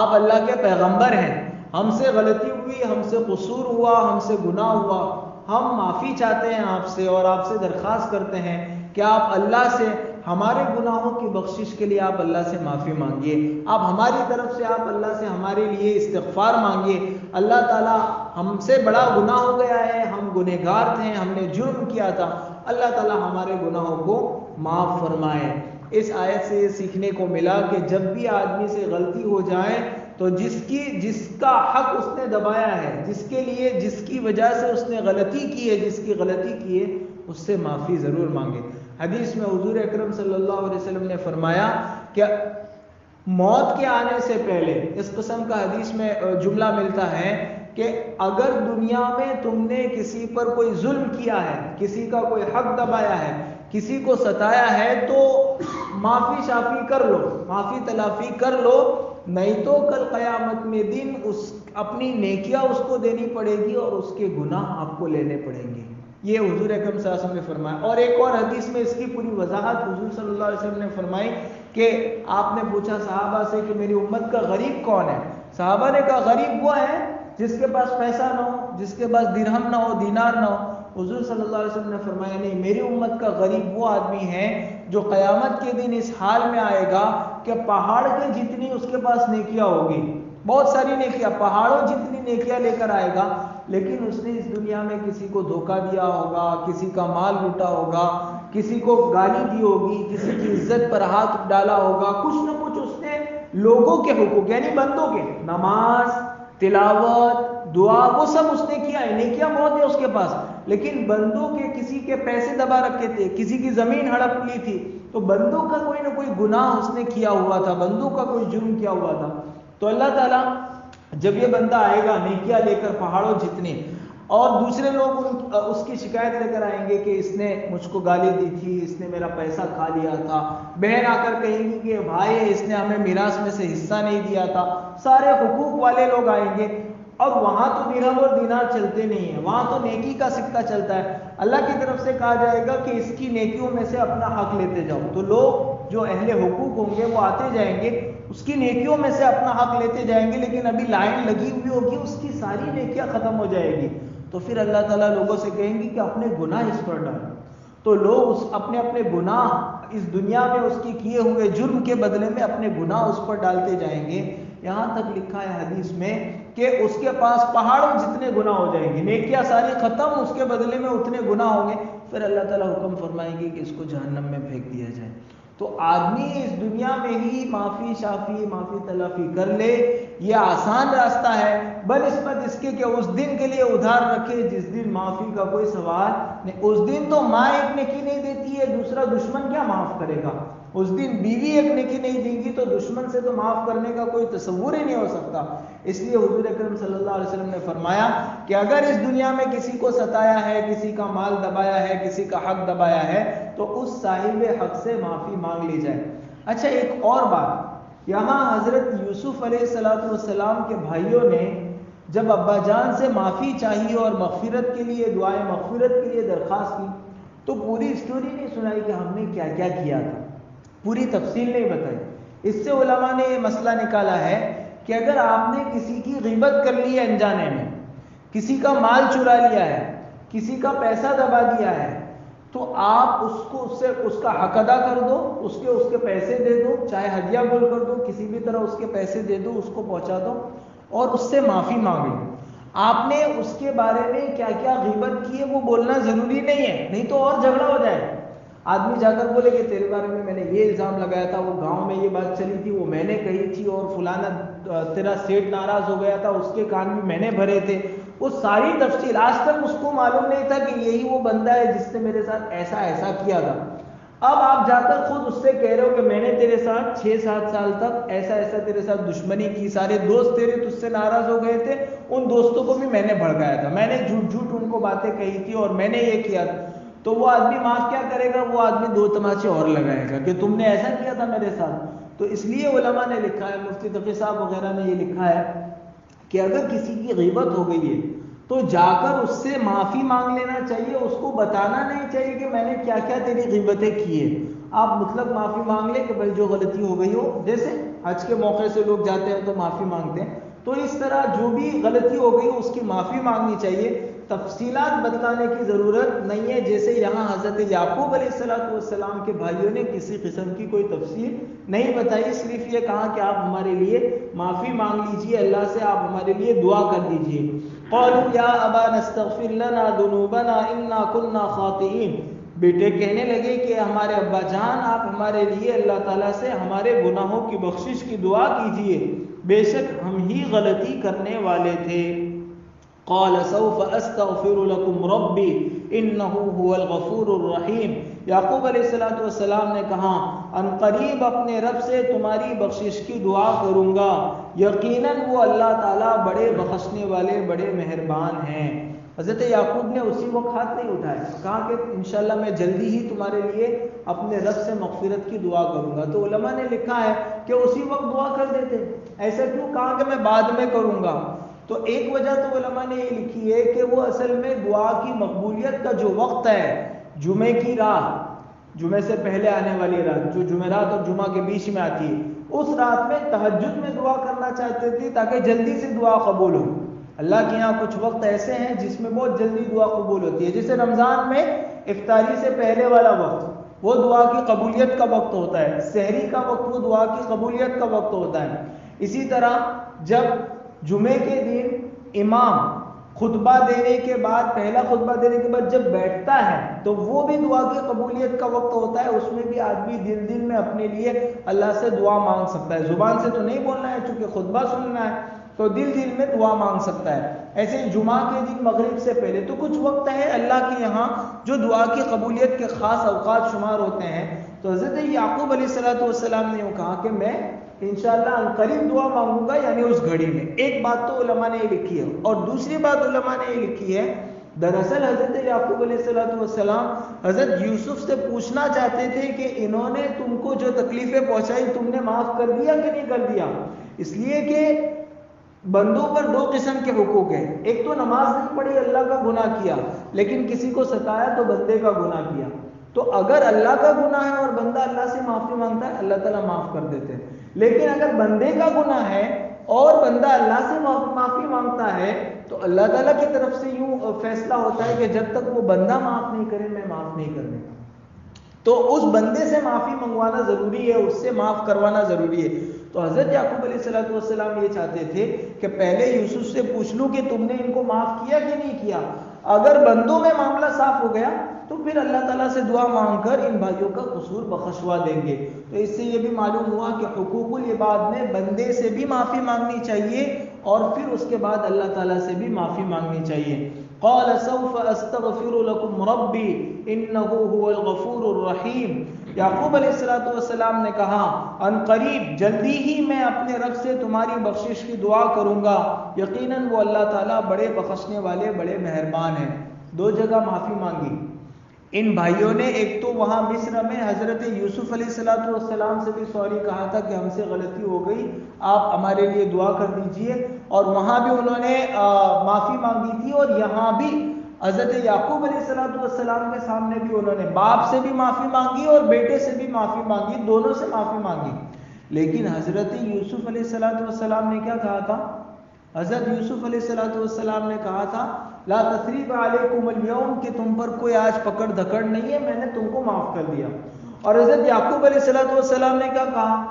[SPEAKER 1] آپ اللہ کے پیغمبر ہیں, ہم سے غلطی ہوئی, ہم سے قصور ہوا, ہم سے گناہ ہوا, ہم معافی چاہتے ہیں آپ سے اور آپ سے درخواست کرتے ہیں کہ آپ اللہ سے ہمارے گناہوں کی بخشش کے لیے آپ اللہ سے معافی مانگیے, آپ ہماری طرف سے آپ اللہ سے ہمارے لیے استغفار مانگیے. اللہ تعالیٰ ہم سے بڑا گناہ ہو گیا ہے, ہم گنہگار تھے, ہم نے جرم کیا تھا, اللہ تعالیٰ ہمارے گناہوں کو معاف فرمائے. اس آیت سے یہ سیکھنے کو ملا کہ جب بھی آدمی سے غلطی ہو جائے تو جس کا حق اس نے دبایا ہے, جس کی وجہ سے اس نے غلطی کی ہے, جس کی غلطی کی ہے, اس سے معافی ضرور مانگے. حدیث میں حضور اکرم صلی اللہ علیہ وسلم نے فرمایا کہ موت کے آنے سے پہلے, اس قسم کا حدیث میں جملہ ملتا ہے کہ اگر دنیا میں تم نے کسی پر کوئی ظلم کیا ہے, کسی کا کوئی حق دبایا ہے, کسی کو ستایا ہے, تو معافی شافی کر لو, معافی تلافی کر لو, نہیں تو کل قیامت میں دن اپنی نیکیاں اس کو دینی پڑے گی اور اس کے گناہ آپ کو لینے پڑیں گے. یہ حضور اکرم صلی اللہ علیہ وسلم نے فرمایا. اور ایک اور حدیث میں اس کی پوری وضاحت حضور صلی اللہ علیہ وسلم نے فرمائی کہ آپ نے پوچھا صحابہ سے کہ میری امت کا غریب کون ہے, صحابہ نے کہا غریب وہ ہے جس کے پاس پیسہ نہ ہو، جس کے پاس درہم نہ ہو، دینار نہ ہو۔ حضور صلی اللہ علیہ وسلم نے فرمایا نہیں، میری امت کا غریب وہ آدمی ہے جو قیامت کے دن اس حال میں آئے گا کہ پہاڑ کے جتنی اس کے پاس نیکیاں ہوگی، بہت ساری نیکیاں، پہاڑوں جتنی نیکیاں لے کر آئے گا، لیکن اس نے اس دنیا میں کسی کو دھوکہ دیا ہوگا، کسی کا مال لوٹا ہوگا، کسی کو گالی دی ہوگی، کسی کی عزت پر ہاتھ ڈالا ہوگا، کچھ نہ کچھ اس نے لوگوں کے حقوق یعنی بندوں کے، نماز، تلاوت، دعا، وہ سب اس نے کیا ہے، نیکیاں بہت ہے اس کے پاس، لیکن بندوں کے کسی کے پیسے دبا رکھے تھے، کسی کی زمین ہڑپ لی تھی، تو بندوں کا کوئی نہ کوئی گناہ اس نے کیا ہوا تھا، بندوں کا کوئی جرم کیا ہوا تھا۔ تو اللہ تعالیٰ جب یہ بندہ آئے گا نیکیاں لے کر پہاڑوں جتنے، اور دوسرے لوگ اس کی شکایت لے کر آئیں گے کہ اس نے مجھ کو گالی دی تھی، اس نے میرا پیسہ کھا لیا تھا، بہن آ کر کہیں گی کہ بھائی اس نے ہمیں میراث میں سے حصہ نہیں دیا تھا، سارے حقوق والے لوگ آئیں گے، اور وہاں تو درہم اور دینار چلتے نہیں ہیں، وہاں تو نیکی کا سکہ چلتا ہے۔ اللہ کی طرف سے کہا جائے گا کہ اس کی نیکیوں میں سے اپنا حق لیتے جاؤ، تو لوگ جو اہل حقوق ہوں گے وہ آتے جائیں گے، اس کی نیکیوں میں سے اپنا حق لیتے جائیں گے، لیکن ابھی لائن لگی ہوئی ہوگی، اس کی ساری نیکیاں ختم ہو جائے گی، تو پھر اللہ تعالیٰ لوگوں سے کہیں گے کہ اپنے گناہ اس پر ڈالو، تو لوگ اپنے اپنے گناہ اس دنیا میں اس کی کیے ہوئے جرم کے بدلے میں اپنے گناہ اس پر ڈالتے جائیں گے، یہاں تک لکھا ہے حدیث میں کہ اس کے پاس پہاڑوں جتنے گناہ ہو جائیں گے، نیکیاں ساری ختم، اس کے بدلے میں اتنے گناہ ہوں گے، پھر اللہ تعالیٰ حکم فرمائیں گے کہ اس کو جہنم میں پھینک دیا جائے۔ تو آدمی اس دنیا میں ہی معافی شافی معافی تلافی کر لے، یہ آسان راستہ ہے، بنسبت اس کے کہ اس دن کے لیے ادھار رکھے جس دن معافی کا کوئی سوال نہیں۔ اس دن تو ماں ایک نیکی نہیں دیتی ہے، دوسرا دشمن کیا معاف کرے گا؟ اس دن بیوی ایک نیکی نہیں دے گی تو دشمن سے تو معاف کرنے کا کوئی تصور ہی نہیں ہو سکتا۔ اس لیے حضور اکرم صلی اللہ علیہ وسلم نے فرمایا کہ اگر اس دنیا میں کسی کو ستایا ہے، کسی کا مال دبایا ہے، کسی کا حق دبایا ہے، تو اس صاحب حق سے معافی مانگ لی جائے۔ اچھا ایک اور بات، یہاں حضرت یوسف علیہ السلام کے بھائیوں نے جب ابا جان سے معافی چاہی اور مغفرت کے لیے دعائیں مغفرت کے لیے درخواست کی، تو پوری اسٹوری نہیں سنائی کہ ہم نے کیا کیا کیا تھا، پوری تفصیل نہیں بتائی۔ اس سے علماء نے یہ مسئلہ نکالا ہے کہ اگر آپ نے کسی کی غیبت کر لی ہے انجانے میں، کسی کا مال چرا لیا ہے، کسی کا پیسہ دبا دیا ہے، تو آپ اس کا حق ادا کر دو، اس کے پیسے دے دو، چاہے ہدیہ بول کر دو، کسی بھی طرح اس کے پیسے دے دو، اس کو پہنچا دو اور اس سے معافی مانگ لو۔ آپ نے اس کے بارے میں کیا کیا غیبت کی ہے وہ بولنا ضروری نہیں ہے، نہیں تو اور جھگڑا ہو جائے۔ آدمی جا کر بولے کہ تیرے بارے میں نے یہ الزام لگایا تھا، وہ گاؤں میں یہ بات چلی تھی، وہ میں نے کہی تھی، اور فلانا تیرا سیٹ ناراض ہو گیا تھا، اس کے کان بھی میں نے بھرے تھے، وہ ساری تفصیل آج تک اس کو معلوم نہیں تھا کہ یہی وہ بندہ ہے جس نے میرے ساتھ ایسا ایسا کیا تھا۔ اب آپ جا کر خود اس سے کہہ رہے ہو کہ میں نے تیرے ساتھ 6-7 سال تک ایسا ایسا تیرے ساتھ دشمنی کی، سارے دوست تیرے تجھ سے ناراض ہو گئے تھے، ان دوستوں کو بھی میں نے بھڑکایا تھا، میں نے جھوٹ جھوٹ ان کو باتیں کہی تھی اور میں نے یہ کیا تھا، تو وہ آدمی معاف کیا کرے گا؟ وہ آدمی 2 تماچے اور لگائے گا کہ تم نے ایسا کیا تھا میرے ساتھ۔ تو اس لیے علماء نے لکھا ہے، مفتی تقی صاحب وغیرہ نے یہ لکھا ہے کہ اگر کسی کی غیبت ہو گئی ہے تو جا کر اس سے معافی مانگ لینا چاہیے، اس کو بتانا نہیں چاہیے کہ میں نے کیا کیا تیری غیبتیں کی ہے۔ آپ مطلق معافی مانگ لیں کہ بھائی جو غلطی ہو گئی ہو، جیسے حج کے موقع سے لوگ جاتے ہیں تو معافی مانگتے ہیں، تو اس طرح جو بھی غلطی ہو گئی اس کی معافی مانگنی چاہیے، تفصیلات بتلانے کی ضرورت نہیں ہے، جیسے یہاں حضرت یعقوب علیہ السلام کے بھائیوں نے کسی قسم کی کوئی تفصیل نہیں بتائی، صرف یہ کہا کہ آپ ہمارے لیے معافی مانگ لیجئے، اللہ سے آپ ہمارے لیے دعا کر دیجئے۔ قالوا یا ابانا استغفر لنا ذنوبنا انا كنا خاطئین، بیٹے کہنے لگے کہ ہمارے ابا جان آپ ہمارے لیے اللہ تعالیٰ سے ہمارے گناہوں کی بخشش کی دعا کیجئے، بے شک ہم ہی غلطی کرنے والے تھے۔ قال سوف استغفر لكم ربی انه هو الغفور الرحیم، یعقوب علیہ السلام نے کہا ان قریب اپنے رب سے تمہاری بخشش کی دعا کروں گا، یقیناً وہ اللہ تعالیٰ بڑے بخشنے والے بڑے مہربان ہیں۔ حضرت یعقوب نے اسی وقت ہاتھ نہیں اٹھایا، کہا کہ انشاءاللہ میں جلدی ہی تمہارے لیے اپنے رب سے مغفرت کی دعا کروں گا۔ تو علماء نے لکھا ہے کہ اسی وقت دعا کر دیتے، ایسا کیوں کہا کہ میں بعد میں کروں گا؟ تو ایک وجہ تو علماء نے یہ لکھی ہے کہ وہ اصل میں دعا کی مقبولیت کا جو وقت ہے، جمعے کی رات، جمعے سے پہلے آنے والی رات جو جمعرات اور جمعہ کے بیچ میں آتی ہے، اس رات میں تہجد میں دعا کرنا چاہتے تھے تاکہ جلدی سے دعا قبول ہو. اللہ کے یہاں کچھ وقت ایسے ہیں جس میں بہت جلدی دعا قبول ہوتی ہے، جیسے رمضان میں افطاری سے پہلے والا وقت وہ دعا کی قبولیت کا وقت ہوتا ہے، سحری کا وقت وہ دعا کی قبولیت کا وقت ہوتا ہے. اسی طرح جب جمعے کے دن امام خطبہ دینے کے بعد، پہلا خطبہ دینے کے بعد جب بیٹھتا ہے تو وہ بھی دعا کی قبولیت کا وقت ہوتا ہے. اس میں بھی آدمی دل میں اپنے لیے اللہ سے دعا مانگ سکتا ہے. زبان سے تو نہیں بولنا ہے چونکہ خطبہ سننا ہے، تو دل میں دعا مانگ سکتا ہے. ایسے جمعہ کے دن مغرب سے پہلے تو کچھ وقت ہے اللہ کے یہاں جو دعا کی قبولیت کے خاص اوقات شمار ہوتے ہیں. تو حضرت یعقوب علیہ السلام نے کہا کہ میں انشاءاللہ عنقریب دعا مانگوں گا، یعنی اس گھڑی میں. ایک بات تو علماء نے یہ لکھی ہے، اور دوسری بات علماء نے یہ لکھی ہے دراصل حضرت یعقوب علیہ السلام حضرت یوسف سے پوچھنا چاہتے تھے کہ انہوں نے تم کو جو تکلیفیں پہنچائی تم نے معاف کر دیا کہ نہیں کر دیا. اس لیے کہ بندوں پر دو قسم کے حقوق ہیں. ایک تو نماز نہیں پڑھی، اللہ کا گناہ کیا، لیکن کسی کو ستایا تو بندے کا گناہ کیا. تو اگر اللہ کا گناہ ہے اور بندہ اللہ سے معافی مانگتا ہے اللہ تعالیٰ معاف کر دیتے ہیں. لیکن اگر بندے کا گناہ ہے اور بندہ اللہ سے معافی مانگتا ہے تو اللہ تعالیٰ کی طرف سے یوں فیصلہ ہوتا ہے کہ جب تک وہ بندہ معاف نہیں کرے میں معاف نہیں کرنے کا. تو اس بندے سے معافی منگوانا ضروری ہے، اس سے معاف کروانا ضروری ہے. تو حضرت یعقوب علیہ السلام یہ چاہتے تھے کہ پہلے یوسف سے پوچھ لوں کہ تم نے ان کو معاف کیا کہ نہیں کیا. اگر بندوں میں معاملہ صاف ہو گیا تو پھر اللہ تعالیٰ سے دعا مانگ کر ان بھائیوں کا قصور بخشوا دیں گے. تو اس سے یہ بھی معلوم ہوا کہ حقوق العباد میں بندے سے بھی معافی مانگنی چاہیے اور پھر اس کے بعد اللہ تعالیٰ سے بھی معافی مانگنی چاہیے. قال سوف استغفر لكم ربي انه هو الغفور الرحیم. یعقوب علیہ السلام نے کہا ان قریب جلدی ہی میں اپنے رب سے تمہاری بخشش کی دعا کروں گا، یقیناً وہ اللہ تعالیٰ بڑے بخشنے والے بڑے مہربان ہیں. دو جگہ معافی مانگی ان بھائیوں نے. ایک تو وہاں مصر میں حضرت یوسف علیہ السلام سے بھی سوری کہا تھا کہ ہم سے غلطی ہو گئی، آپ ہمارے لیے دعا کر دیجئے، اور وہاں بھی انہوں نے معافی مانگی تھی. اور یہاں بھی حضرت یعقوب علیہ السلام کے سامنے بھی انہوں نے باپ سے بھی معافی مانگی اور بیٹے سے بھی معافی مانگی، دونوں سے معافی مانگی. لیکن حضرت یوسف علیہ السلام نے کیا کہا تھا؟ حضرت یوسف علیہ السلام نے کہا تھا لا تثریب علیکم اليوم، کہ تم پر کوئی آج پکڑ دھکڑ نہیں ہے، میں نے تم کو معاف کر دیا. اور حضرت یعقوب علیہ السلام نے کیا کہا؟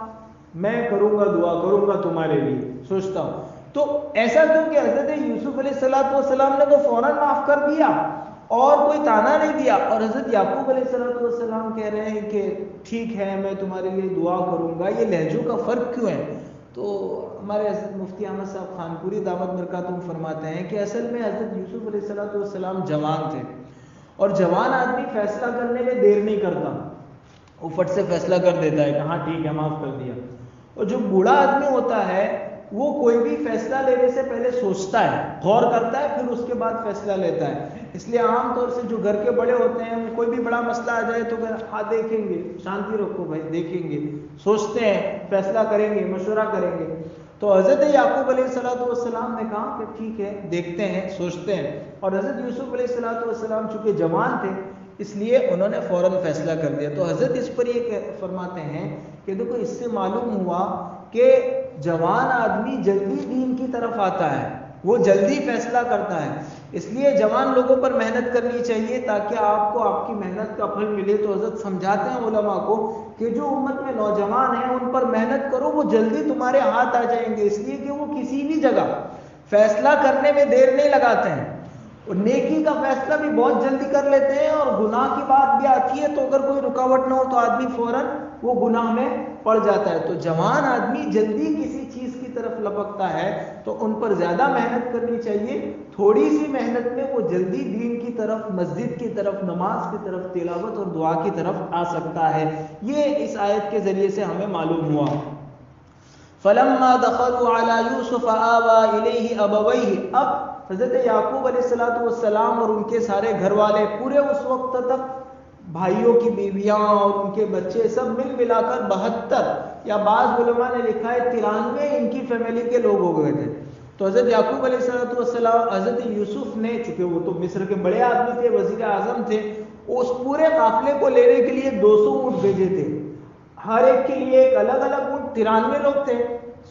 [SPEAKER 1] میں کروں گا، دعا کروں گا تمہارے لیے، سوچتا ہوں. تو ایسا کیوں کہ حضرت یوسف علیہ السلام نے تو فوراً معاف کر دیا اور کوئی تانا نہیں دیا، اور حضرت یعقوب علیہ السلام کہہ رہے ہیں کہ ٹھیک ہے میں تمہارے لیے دعا کروں گا. یہ لہجوں کا فرق کیوں ہے؟ تو ہمارے حضرت مفتی احمد صاحب خانپوری دامت برکاتہم فرماتے ہیں کہ اصل میں حضرت یوسف علیہ السلام جوان تھے، اور جوان آدمی فیصلہ کرنے میں دیر نہیں کرتا، وہ فٹ سے فیصلہ کر دیتا ہے کہ ہاں ٹھیک ہے معاف کر دیا. اور جو بوڑھا آدمی ہوتا ہے وہ کوئی بھی فیصلہ لینے سے پہلے سوچتا ہے، غور کرتا ہے، پھر اس کے بعد فیصلہ لیتا ہے. اس لیے عام طور سے جو گھر کے بڑے ہوتے ہیں وہ کوئی بھی بڑا مسئلہ آ جائے تو ہاں دیکھیں گے، شانتی رکھو بھائی، دیکھیں گے، سوچتے ہیں، فیصلہ کریں گے، مشورہ کریں گے. تو حضرت یعقوب علیہ السلام نے کہا کہ ٹھیک ہے دیکھتے ہیں، سوچتے ہیں. اور حضرت یوسف علیہ السلام چونکہ جوان تھے اس لیے انہوں نے فوراً فیصلہ کر دیا. تو حضرت اس پر یہ فرماتے ہیں کہ دیکھو اس سے معلوم ہوا کہ جوان آدمی جلدی دین کی طرف آتا ہے، وہ جلدی فیصلہ کرتا ہے. اس لیے جوان لوگوں پر محنت کرنی چاہیے تاکہ آپ کو آپ کی محنت کا پھل ملے. تو حضرت سمجھاتے ہیں علماء کو کہ جو امت میں نوجوان ہیں ان پر محنت کرو، وہ جلدی تمہارے ہاتھ آ جائیں گے. اس لیے کہ وہ کسی بھی جگہ فیصلہ کرنے میں دیر نہیں لگاتے ہیں، اور نیکی کا فیصلہ بھی بہت جلدی کر لیتے ہیں، اور گناہ کی بات بھی آتی ہے تو اگر کوئی رکاوٹ نہ ہو تو آدمی فوراً وہ گناہ میں پڑ جاتا ہے. تو جوان آدمی جلدی کسی چیز کی طرف لپکتا ہے تو ان پر زیادہ محنت کرنی چاہیے. تھوڑی سی محنت میں وہ جلدی دین کی طرف، مسجد کی طرف، نماز کی طرف، تلاوت اور دعا کی طرف آ سکتا ہے. یہ اس آیت کے ذریعے سے ہمیں معلوم ہوا. فلما دخلوا على يوسف آوى الیہ ابویہ. اب حضرت یعقوب علیہ السلام اور ان کے سارے گھر والے پورے اس وقت تک بھائیوں کی بیویاں اور ان کے بچے سب مل ملا کر 72 یا بعض علماء نے لکھا ہے 93 ان کی فیملی کے لوگ ہو گئے تھے. تو حضرت یعقوب علیہ السلام حضرت یوسف نے، چونکہ وہ تو مصر کے بڑے آدمی تھے، وزیر اعظم تھے، اس پورے قافلے کو لینے کے لیے 200 اونٹ بھیجے تھے. ہر ایک کے لیے ایک الگ الگ اونٹ، 93 لوگ تھے،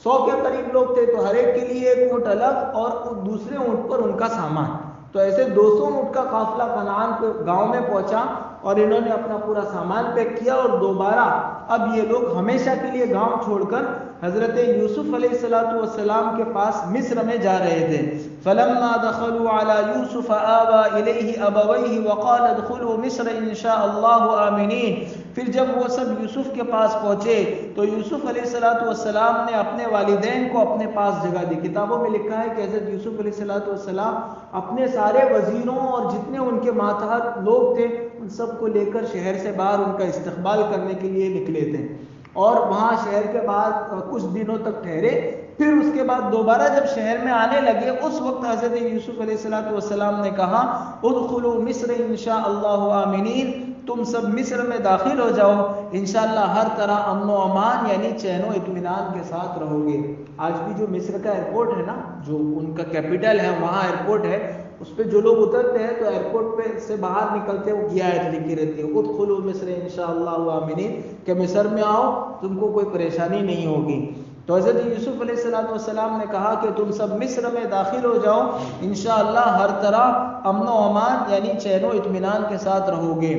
[SPEAKER 1] 100 کے قریب لوگ تھے، تو ہر ایک کے لیے ایک اونٹ الگ اور دوسرے اونٹ پر ان کا سامان. تو ایسے 200 اونٹ کا قافلہ کنعان کے گاؤں میں پہنچا اور انہوں نے اپنا پورا سامان پیک کیا اور دوبارہ اب یہ لوگ ہمیشہ کے لیے گاؤں چھوڑ کر حضرت یوسف علیہ السلام کے پاس مصر میں جا رہے تھے. فلما دخلوا على يوسف آوى إليه أبويه وقال ادخلوا مصر إن شاء الله آمنين. پھر جب وہ سب یوسف کے پاس پہنچے تو یوسف علیہ السلام نے اپنے والدین کو اپنے پاس جگہ دی. کتابوں میں لکھا ہے کہ حضرت یوسف علیہ السلام اپنے سارے وزیروں اور جتنے ان کے ماتحت لوگ تھے ان سب کو لے کر شہر سے باہر ان کا استقبال کرنے کے لیے نکلے تھے اور وہاں شہر کے بعد کچھ دنوں تک ٹھہرے. پھر اس کے بعد دوبارہ جب شہر میں آنے لگے اس وقت حضرت یوسف علیہ السلام نے کہا ادخلوا مصر انشاء اللہ آمنین، تم سب مصر میں داخل ہو جاؤ، انشاءاللہ ہر طرح امن و امان یعنی چین و اطمینان کے ساتھ رہو گے. آج بھی جو مصر کا ایئرپورٹ ہے نا، جو ان کا کیپٹل ہے، وہاں ایئرپورٹ ہے، اس پہ جو لوگ اترتے ہیں تو ایئرپورٹ پہ سے باہر نکلتے وہ یہ آیت لکھی رہتی ہے ادخلوا مصر انشاءاللہ آمنین، کہ مصر میں آؤ تم کو کوئی پریشانی نہیں ہوگی. تو حضرت یوسف علیہ السلام نے کہا کہ تم سب مصر میں داخل ہو جاؤ، انشاءاللہ ہر طرح امن و امان یعنی چین و اطمینان کے ساتھ رہو گے.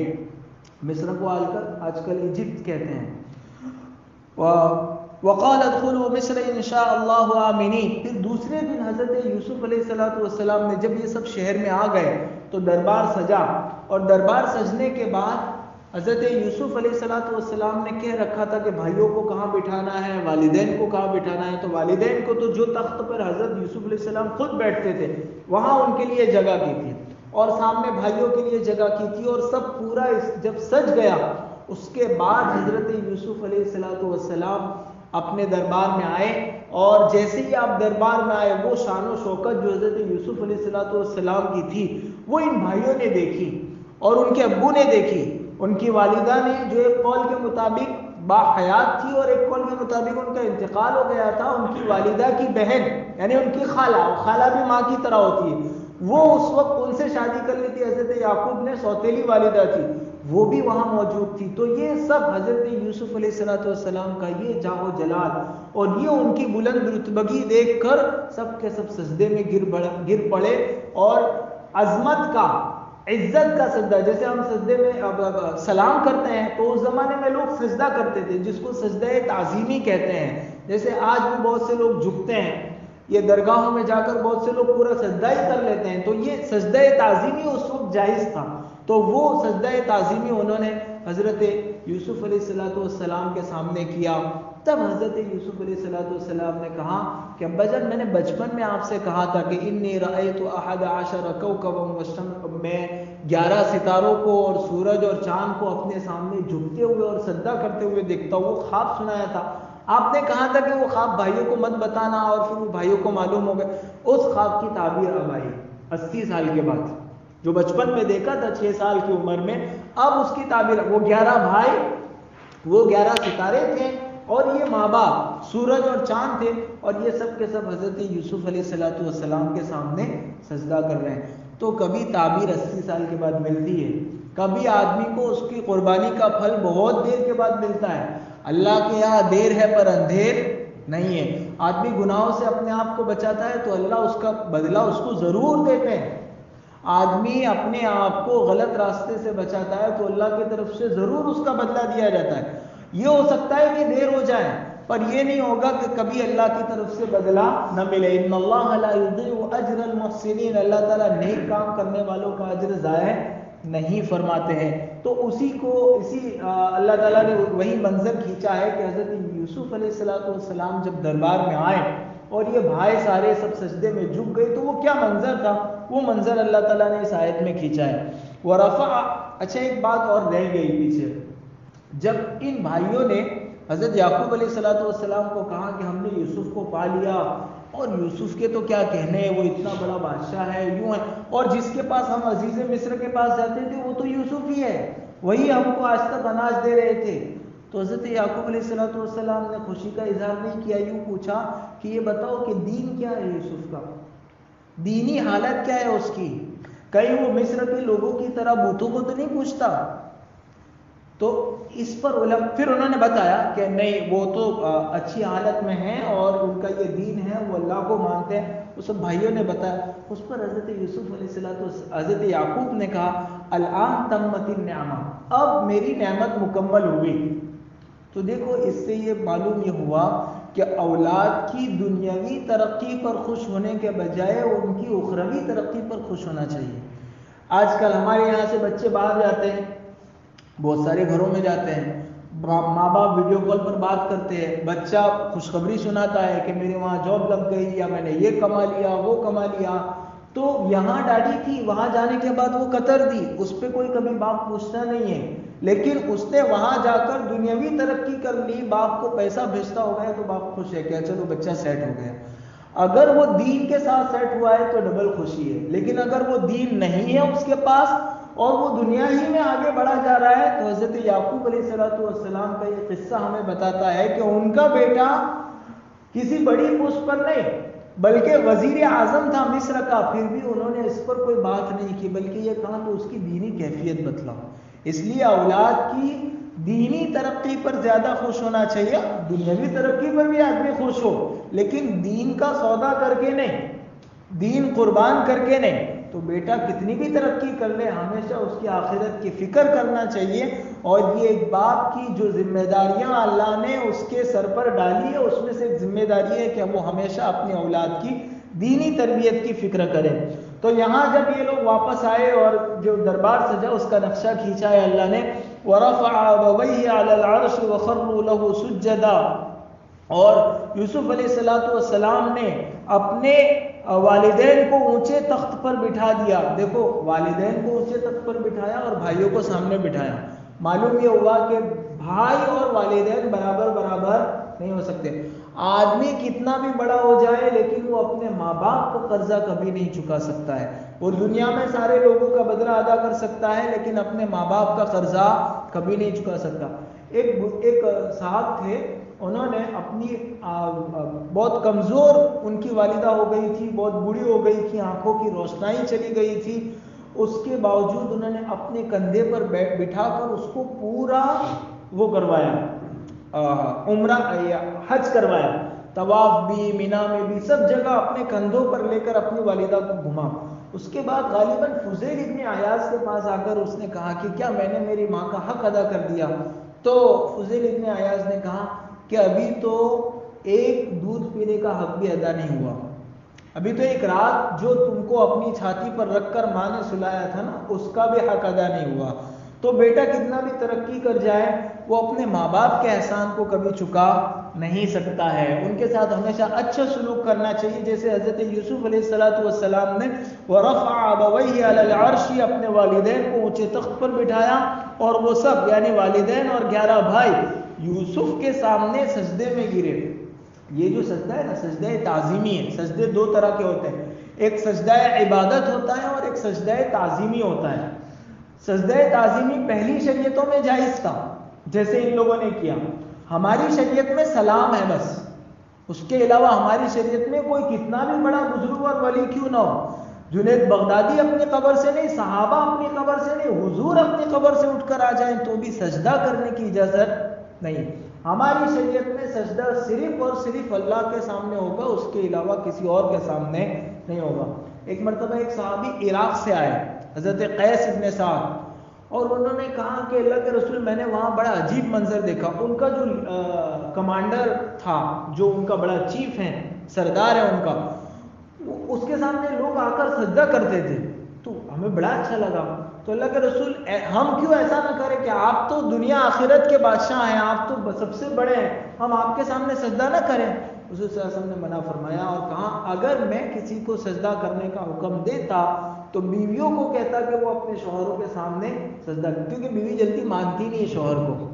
[SPEAKER 1] مصر کو آج کل ایجپٹ کہتے ہیں. وقال ادخلوا مصر انشاء اللہ آمنین. پھر دوسرے دن حضرت یوسف علیہ السلام نے جب یہ سب شہر میں آ گئے تو دربار سجا، اور دربار سجنے کے بعد حضرت یوسف علیہ السلام نے کہہ رکھا تھا کہ بھائیوں کو کہاں بٹھانا ہے، والدین کو کہاں بٹھانا ہے. تو والدین کو تو جو تخت پر حضرت یوسف علیہ السلام خود بیٹھتے تھے وہاں ان کے لیے جگہ کی تھی، اور سامنے بھائیوں کے لیے جگہ کی تھی، اور سب پورا جب سج گیا اس کے بعد حضرت یوسف علیہ السلام اپنے دربار میں آئے. اور جیسے ہی آپ دربار میں آئے وہ شان و شوکت جو حضرت یوسف علیہ السلام کی تھی وہ ان بھائیوں نے دیکھی اور ان کے ابو نے دیکھی. ان کی والدہ نے جو ایک قول کے مطابق باحیات تھی اور ایک قول کے مطابق ان کا انتقال ہو گیا تھا، ان کی والدہ کی بہن یعنی ان کی خالہ بھی ماں کی طرح ہوتی ہے، وہ اس وقت ان سے شادی کر لی تھی. حضرت یعقوب نے سوتیلی والدہ تھی، وہ بھی وہاں موجود تھی. تو یہ سب حضرت یوسف علیہ السلام کا یہ جاہ و جلال اور یہ ان کی بلند رتبگی دیکھ کر سب کے سب سجدے میں گر پڑے. اور عظمت کا، عزت کا سجدہ، جیسے ہم سجدے میں سلام کرتے ہیں تو اس زمانے میں لوگ سجدہ کرتے تھے جس کو سجدہ تعظیمی کہتے ہیں. جیسے آج بھی بہت سے لوگ جھکتے ہیں، یہ درگاہوں میں جا کر بہت سے لوگ پورا سجدہ ہی کر لیتے ہیں، تو یہ سجدہ تعظیمی اس وقت جائز تھا. تو وہ سجدہ تعظیمی انہوں نے حضرت یوسف علیہ السلام کے سامنے کیا. تب حضرت یوسف علیہ السلام نے کہا کہ ابا جان، میں نے بچپن میں آپ سے کہا تھا کہ انی رأیت 11 کوكبا والشمس، میں 11 ستاروں کو اور سورج اور چاند کو اپنے سامنے جھکتے ہوئے اور سجدہ کرتے ہوئے دیکھتا ہوں. وہ خواب سنایا تھا، آپ نے کہا تھا کہ وہ خواب بھائیوں کو مت بتانا، اور پھر وہ بھائیوں کو معلوم ہو گئے. اس خواب کی تعبیر اب آئی 80 سال کے بعد. جو بچپن میں دیکھا تھا 6 سال کی عمر میں، اب اس کی تعبیر، وہ 11 بھائی، وہ 11 ستارے تھے اور یہ ماں باپ سورج اور چاند تھے، اور یہ سب کے سب حضرت یوسف علیہ السلام کے سامنے سجدہ کر رہے ہیں. تو کبھی تعبیر 80 سال کے بعد ملتی ہے، کبھی آدمی کو اس کی قربانی کا پھل بہت دیر کے بعد ملتا ہے. اللہ کے یہاں دیر ہے پر اندھیر نہیں ہے. آدمی گناہوں سے اپنے آپ کو بچاتا ہے تو اللہ اس کا بدلہ اس کو ضرور دیتے ہیں. آدمی اپنے آپ کو غلط راستے سے بچاتا ہے تو اللہ کی طرف سے ضرور اس کا بدلہ دیا جاتا ہے. یہ ہو سکتا ہے کہ دیر ہو جائے پر یہ نہیں ہوگا کہ کبھی اللہ کی طرف سے بدلہ نہ ملے. ان اللہ لا یضیع اجر المحسنین، اللہ تعالیٰ نیک کام کرنے والوں کا اجر ضائع نہیں فرماتے ہیں. تو اسی اللہ تعالیٰ نے وہی منظر کھینچا ہے کہ حضرت یوسف علیہ السلام جب دربار میں آئے اور یہ بھائی سارے سب سجدے میں جھک گئے تو وہ کیا منظر تھا، وہ منظر اللہ تعالیٰ نے اس آیت میں کھینچا ہے. ورفع، اچھا ایک بات اور رہ گئی پیچھے. جب ان بھائیوں نے حضرت یعقوب علیہ السلام کو کہا کہ ہم نے یوسف کو پا لیا، اور یوسف کے تو کیا کہنے، وہ اتنا بڑا بادشاہ ہے، یوں ہے، اور جس کے پاس ہم عزیز مصر کے پاس جاتے تھے وہ تو یوسف ہی ہے، وہی ہم کو آج تک اناج دے رہے تھے. تو حضرت یعقوب علیہ السلام نے خوشی کا اظہار نہیں کیا، یوں پوچھا کہ یہ بتاؤ کہ دین کیا ہے یوسف کا، دینی حالت کیا ہے اس کی، کہیں وہ مصر کے لوگوں کی طرح بتوں کو تو نہیں پوچھتا. تو اس پر پھر انہوں نے بتایا کہ نہیں وہ تو اچھی حالت میں ہیں اور ان کا یہ دین ہے، وہ اللہ کو مانتے ہیں. وہ سب بھائیوں نے بتایا. اس پر حضرت یوسف علیہ السلام حضرت یعقوب نے کہا الآن تمت النعمہ، اب میری نعمت مکمل ہوئی. تو دیکھو اس سے یہ معلوم یہ ہوا کہ اولاد کی دنیاوی ترقی پر خوش ہونے کے بجائے ان کی اخروی ترقی پر خوش ہونا چاہیے. آج کل ہمارے یہاں سے بچے باہر جاتے ہیں، بہت سارے گھروں میں جاتے ہیں، ماں باپ ویڈیو کال پر بات کرتے ہیں، بچہ خوشخبری سناتا ہے کہ میرے وہاں جاب لگ گئی یا میں نے یہ کما لیا وہ کما لیا. تو یہاں ڈاڈی تھی، وہاں جانے کے بعد وہ قطر دی، اس پہ کوئی کبھی باپ پوچھتا نہیں ہے. لیکن اس نے وہاں جا کر دنیاوی ترقی کر لی، باپ کو پیسہ بھیجتا ہو گیا تو باپ خوش ہے کہ چلو بچہ سیٹ ہو گیا. اگر وہ دین کے ساتھ سیٹ ہوا ہے تو ڈبل خوشی ہے. لیکن اگر وہ دین نہیں ہے اس کے پاس اور وہ دنیا ہی میں آگے بڑھا جا رہا ہے، تو حضرت یعقوب علیہ السلام کا یہ قصہ ہمیں بتاتا ہے کہ ان کا بیٹا کسی بڑی پوسٹ پر نہیں بلکہ وزیر اعظم تھا مصر کا، پھر بھی انہوں نے اس پر کوئی بات نہیں کی، بلکہ یہ کہا کہ اس کی دینی کیفیت بتلاؤ. اس لیے اولاد کی دینی ترقی پر زیادہ خوش ہونا چاہیے. دنیاوی ترقی پر بھی آدمی خوش ہو، لیکن دین کا سودا کر کے نہیں، دین قربان کر کے نہیں. تو بیٹا کتنی بھی ترقی کر لے، ہمیشہ اس کی آخرت کی فکر کرنا چاہیے. اور یہ ایک باپ کی جو ذمہ داریاں اللہ نے اس کے سر پر ڈالی ہے، اس میں سے ایک ذمہ داری ہے کہ وہ ہمیشہ اپنی اولاد کی دینی تربیت کی فکر کریں. تو یہاں جب یہ لوگ واپس آئے اور جو دربار سجا اس کا نقشہ کھینچا ہے اللہ نے، وَرَفَعَ أَبَوَيْهِ عَلَى الْعَرْشِ وَخَرُّوا لَهُ سُجَّدًا، اور یوسف علیہ السلام نے اپنے والدین کو اونچے تخت پر بٹھا دیا. دیکھو والدین کو اونچے تخت پر بٹھایا اور بھائیوں کو سامنے بٹھایا. معلوم یہ ہوا کہ بھائی اور والدین برابر برابر نہیں ہو سکتے. آدمی کتنا بھی بڑا ہو جائے لیکن وہ اپنے ماں باپ کا قرضہ کبھی نہیں چکا سکتا ہے. وہ دنیا میں سارے لوگوں کا بدلہ ادا کر سکتا ہے لیکن اپنے ماں باپ کا قرضہ کبھی نہیں چکا سکتا. ایک صاحب تھے، انہوں نے اپنی بہت کمزور ان کی والدہ ہو گئی تھی، بہت بوڑھی ہو گئی تھی، آنکھوں کی روشنائی چلی گئی تھی. اس کے باوجود انہوں نے اپنے کندھے پر بٹھا کر اس کو پورا وہ کروایا، عمرہ یا حج کروایا. طواف بھی، مینا میں بھی، سب جگہ اپنے کندھوں پر لے کر اپنی والدہ کو گھما. اس کے بعد غالباً فضیل ابن عیاض کے پاس آ کر اس نے کہا کہ کیا میں نے میری ماں کا حق ادا کر دیا؟ تو فضیل ابن عیاض نے کہا کہ ابھی تو ایک دودھ پینے کا حق بھی ادا نہیں ہوا. ابھی تو ایک رات جو تم کو اپنی چھاتی پر رکھ کر ماں نے سلایا تھا نا، اس کا بھی حق ادا نہیں ہوا. تو بیٹا کتنا بھی ترقی کر جائے وہ اپنے ماں باپ کے احسان کو کبھی چکا نہیں سکتا ہے. ان کے ساتھ ہمیشہ اچھا سلوک کرنا چاہیے، جیسے حضرت یوسف علیہ السلام نے وَرَفَعَ أَبَوَيْهِ عَلَى الْعَرْشِ اپنے والدین کو اونچے تخت پر بٹھایا، اور وہ سب یعنی والدین اور 11 بھائی یوسف کے سامنے سجدے میں گرے. یہ جو سجدہ ہے نا، سجدہ تعظیمی ہے. سجدے دو طرح کے ہوتے ہیں، ایک سجدہ عبادت ہوتا ہے اور ایک سجدہ تعظیمی ہوتا ہے. سجدہ تعظیمی پہلی شریعتوں میں جائز تھا جیسے ان لوگوں نے کیا. ہماری شریعت میں سلام ہے بس، اس کے علاوہ ہماری شریعت میں کوئی کتنا بھی بڑا بزرگ اور ولی کیوں نہ ہو، جنید بغدادی اپنی قبر سے نہیں، صحابہ اپنی قبر سے نہیں، حضور اپنی قبر سے اٹھ کر آ جائیں تو بھی سجدہ کرنے کی اجازت نہیں. ہماری شریعت میں سجدہ صرف اور صرف اللہ کے سامنے ہوگا، اس کے علاوہ کسی اور کے سامنے نہیں ہوگا. ایک مرتبہ ایک صحابی عراق سے آئے، حضرت قیس ابن سعد، اور انہوں نے کہا کہ اللہ کے رسول میں نے وہاں بڑا عجیب منظر دیکھا. ان کا جو کمانڈر تھا، جو ان کا بڑا چیف ہے، سردار ہے ان کا، اس کے سامنے لوگ آ کر سجدہ کرتے تھے. تو ہمیں بڑا اچھا لگا. تو اللہ کے رسول ہم کیوں ایسا نہ کریں کہ آپ تو دنیا آخرت کے بادشاہ ہیں، آپ تو سب سے بڑے ہیں، ہم آپ کے سامنے سجدہ نہ کریں؟ حضور صلی اللہ علیہ وسلم نے منع فرمایا اور کہا اگر میں کسی کو سجدہ کرنے کا حکم دیتا تو بیویوں کو کہتا کہ وہ اپنے شوہروں کے سامنے سجدہ کریں، کیونکہ بیوی جلدی مانتی نہیں ہے شوہر کو.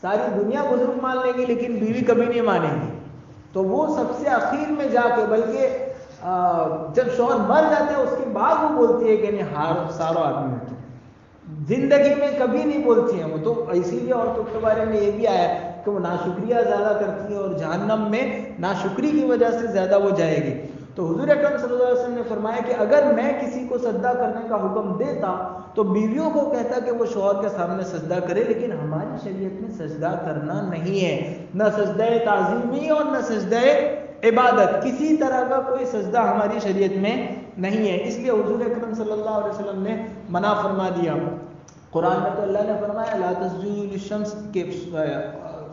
[SPEAKER 1] ساری دنیا بزرگ مان لے گی لیکن بیوی کبھی نہیں مانے گی. تو وہ سب سے اخیر میں جا کے، بلکہ جب شوہر مر جاتے ہیں اس کے بعد وہ بولتی ہے کہ نہیں ہار سارا آدمی ہوتے، زندگی میں کبھی نہیں بولتی ہیں وہ. تو اسی لیے عورتوں کے بارے میں یہ بھی آیا کہ وہ ناشکریہ زیادہ کرتی ہیں اور جہنم میں ناشکری کی وجہ سے زیادہ وہ جائے گی. تو حضور اکرم صلی اللہ علیہ وسلم نے فرمایا کہ اگر میں کسی کو سجدہ کرنے کا حکم دیتا تو بیویوں کو کہتا کہ وہ شوہر کے سامنے سجدہ کرے، لیکن ہماری شریعت میں سجدہ کرنا نہیں ہے، نہ سجدہ تعظیمی اور نہ سجدہ عبادت، کسی طرح کا کوئی سجدہ ہماری شریعت میں نہیں ہے۔ اس لیے حضور اکرم صلی اللہ علیہ وسلم نے منع فرما دیا۔ قرآن میں تو اللہ نے فرمایا لا تسجدوا للشمس، کہ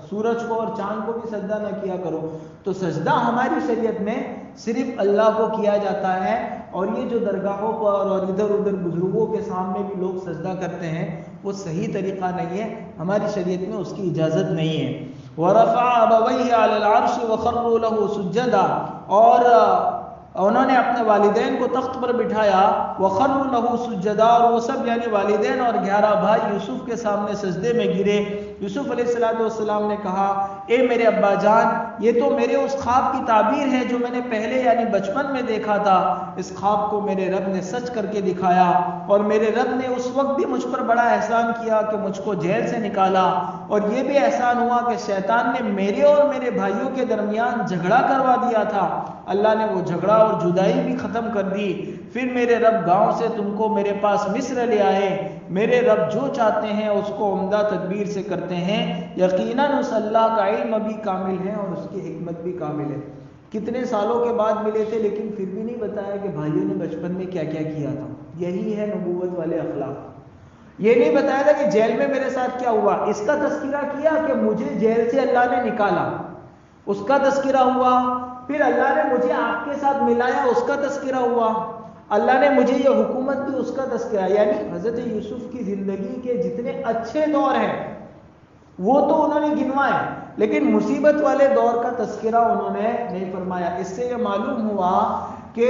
[SPEAKER 1] سورج کو اور چاند کو بھی سجدہ نہ کیا کرو۔ تو سجدہ ہماری شریعت میں صرف اللہ کو کیا جاتا ہے، اور یہ جو درگاہوں پر اور ادھر ادھر بزرگوں کے سامنے بھی لوگ سجدہ کرتے ہیں وہ صحیح طریقہ نہیں ہے، ہماری شریعت میں اس کی اجازت نہیں ہے۔ وَرَفَعَ أَبَوَيْهِ عَلَى الْعَرْشِ وَخَرُّوا لَهُ سُجَّدًا، اور انہوں نے اپنے والدین کو تخت پر بٹھایا، وَخَرُّوا لَهُ سُجَّدًا، اور وہ سب یعنی والدین اور 11 بھائی یوسف کے سامنے سجدے میں گرے۔ یوسف علیہ السلام نے کہا اے میرے ابا جان، یہ تو میرے اس خواب کی تعبیر ہے جو میں نے پہلے یعنی بچپن میں دیکھا تھا، اس خواب کو میرے رب نے سچ کر کے دکھایا، اور میرے رب نے اس وقت بھی مجھ پر بڑا احسان کیا کہ مجھ کو جیل سے نکالا، اور یہ بھی احسان ہوا کہ شیطان نے میرے اور میرے بھائیوں کے درمیان جھگڑا کروا دیا تھا، اللہ نے وہ جھگڑا اور جدائی بھی ختم کر دی۔ پھر میرے رب گاؤں سے تم کو میرے پاس مصر لے آئے، میرے رب جو چاہتے ہیں اس کو عمدہ تدبیر سے کرتے ہیں، یقیناً اس اللہ کا علم بھی کامل ہے اور اس کی حکمت بھی کامل ہے۔ کتنے سالوں کے بعد ملے تھے لیکن پھر بھی نہیں بتایا کہ بھائیوں نے بچپن میں کیا کیا کیا تھا۔ یہی ہے نبوت والے اخلاق۔ یہ نہیں بتایا تھا کہ جیل میں میرے ساتھ کیا ہوا، اس کا تذکرہ کیا کہ مجھے جیل سے اللہ نے نکالا، اس کا تذکرہ ہوا۔ پھر اللہ نے مجھے آپ کے ساتھ ملایا، اس کا تذکرہ ہوا۔ اللہ نے مجھے یہ حکومت دی، اس کا تذکرہ، یعنی حضرت یوسف کی زندگی کے جتنے اچھے دور ہیں وہ تو انہوں نے گنوائے، لیکن مصیبت والے دور کا تذکرہ انہوں نے نہیں فرمایا۔ اس سے یہ معلوم ہوا کہ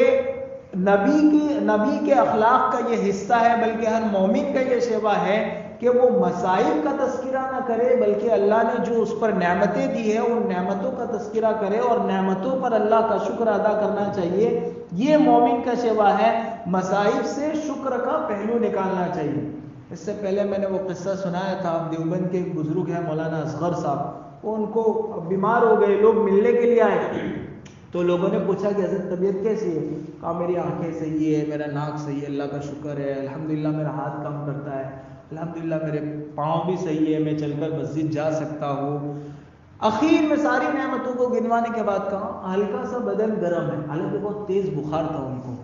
[SPEAKER 1] نبی کے اخلاق کا یہ حصہ ہے، بلکہ ہر مومن کا یہ شیوا ہے کہ وہ مصائب کا تذکرہ نہ کرے، بلکہ اللہ نے جو اس پر نعمتیں دی ہیں ان نعمتوں کا تذکرہ کرے، اور نعمتوں پر اللہ کا شکر ادا کرنا چاہیے۔ یہ مومن کا شیوا ہے، مصائب سے شکر کا پہلو نکالنا چاہیے۔ اس سے پہلے میں نے وہ قصہ سنایا تھا، دیوبند کے ایک بزرگ ہیں مولانا اصغر صاحب، وہ ان کو بیمار ہو گئے، لوگ ملنے کے لیے آئے تو لوگوں نے پوچھا کہ حضرت طبیعت کیسی ہے؟ کہا میری آنکھیں صحیح ہے، میرا ناک صحیح ہے، اللہ کا شکر ہے، الحمدللہ میرا ہاتھ کام کرتا ہے، الحمدللہ میرے پاؤں بھی صحیح ہے، میں چل کر مسجد جا سکتا ہوں۔ اخیر میں ساری نعمتوں کو گنوانے کے بعد کہا ہلکا سا بدن گرم ہے، حالانکہ بہت تیز بخار تھا ان کو۔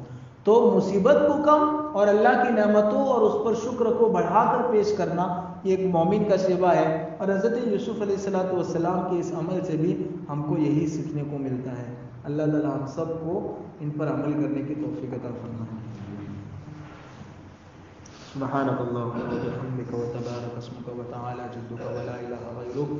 [SPEAKER 1] تو مصیبت کو کم اور اللہ کی نعمتوں اور اس پر شکر کو بڑھا کر پیش کرنا یہ ایک مومن کا شیوا ہے، اور حضرت یوسف علیہ السلام کے اس عمل سے بھی ہم کو یہی سیکھنے کو ملتا ہے۔ اللہ تعالی ہم سب کو ان پر عمل کرنے کی توفیق عطا فرمائے۔ سبحانک اللہم وبحمدک وتبارک اسمک وتعالی جدک ولا الہ غیرک۔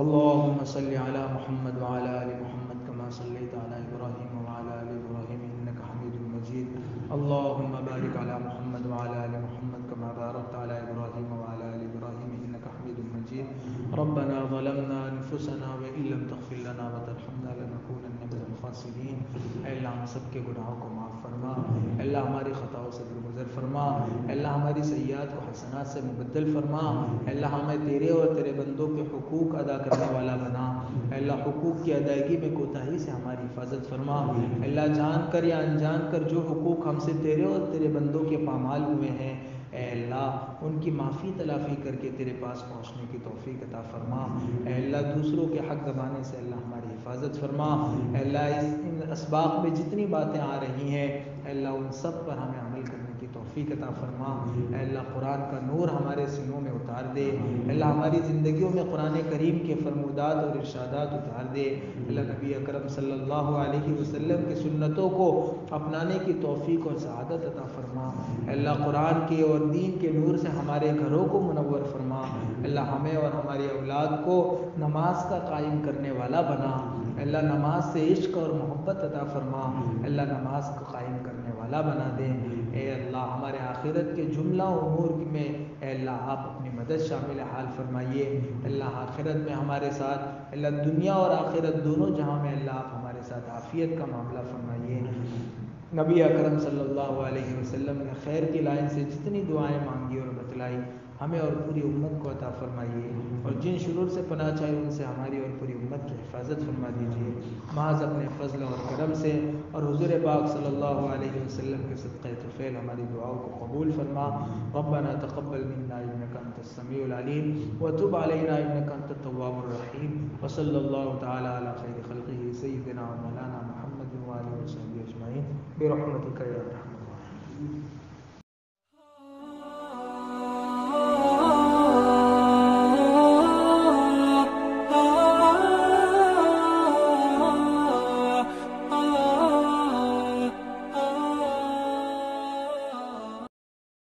[SPEAKER 1] اللہم صل علی محمد وعلی آل محمد کما صلیت علی ابراہیم وعلی آل ابراہیم انک حمید مجید۔ اللہم بارک علی محمد وعلی آل محمد کما بارکت علی ابراہیم وعلی آل ابراہیم انک حمید مجید۔ ربنا ظلمنا انفسنا وان لم تغفر لنا وترحمنا لنکونن من الخاسرین۔ اے اللہ ہم سب کے گناہوں کو معاف فرما، اے اللہ ہماری خطاؤں سے درگزر فرما، اے اللہ ہماری سیئات کو حسنات سے مبدل فرما، اے اللہ ہمیں تیرے اور تیرے بندوں کے حقوق ادا کرنے والا بنا، اے اللہ حقوق کی ادائیگی میں کوتاہی سے ہماری حفاظت فرما، اے اللہ جان کر یا انجان کر جو حقوق ہم سے تیرے اور تیرے بندوں کے پامال ہوئے ہیں، اے اللہ ان کی معافی تلافی کر کے تیرے پاس پہنچنے کی توفیق عطا فرما، اے اللہ دوسروں کے حق دبانے سے اللہ ہماری حفاظت فرما، اے اللہ ان اسباق میں جتنی باتیں آ رہی ہیں اے اللہ ان سب پر ہمیں عمل کرنے کی توفیق عطا فرما، اے اللہ قرآن کا نور ہمارے سینوں میں اتار دے، اے اللہ ہماری زندگیوں میں قرآن کریم کے فرمودات اور ارشادات اتار دے، اللہ نبی اکرم صلی اللہ علیہ وسلم کی سنتوں کو اپنانے کی توفیق اور سعادت عطا فرما، اے اللہ قرآن کے اور دین کے نور سے ہمارے گھروں کو منور فرما، اے اللہ ہمیں اور ہماری اولاد کو نماز کا قائم کرنے والا بنا، اے اللہ نماز سے عشق اور محبت عطا فرما، اے اللہ نماز کو قائم کرنے والا بنا دے، اے اللہ ہمارے آخرت کے جملہ امور میں اے اللہ آپ اپنی مدد شامل حال فرمائیے، اے اللہ آخرت میں ہمارے ساتھ اے اللہ دنیا اور آخرت دونوں جہاں میں اللہ آپ ہمارے ساتھ عافیت کا معاملہ فرمائیے۔ نبی اکرم صلی اللہ علیہ وسلم نے خیر کی لائن سے جتنی دعائیں مانگی اور بتلائی ہمیں اور پوری امت کو عطا فرمائیے، اور جن شرور سے پناہ چاہیے ان سے ہماری اور پوری امت کی حفاظت فرما دیجیے محض اپنے فضل اور کرم سے، اور حضور پاک صلی اللہ علیہ وسلم کے صدقہ طفیل ہماری دعاؤں کو قبول فرما۔ ربنا تقبل منا انک انت السمیع العلیم وتب علینا انک انت التواب الرحیم، وصلی اللہ تعالی علی خیر خلقہ سیدنا و مولانا محمد وآلہ وصحبہ اجمعین برحمتک یا ارحم الراحمین۔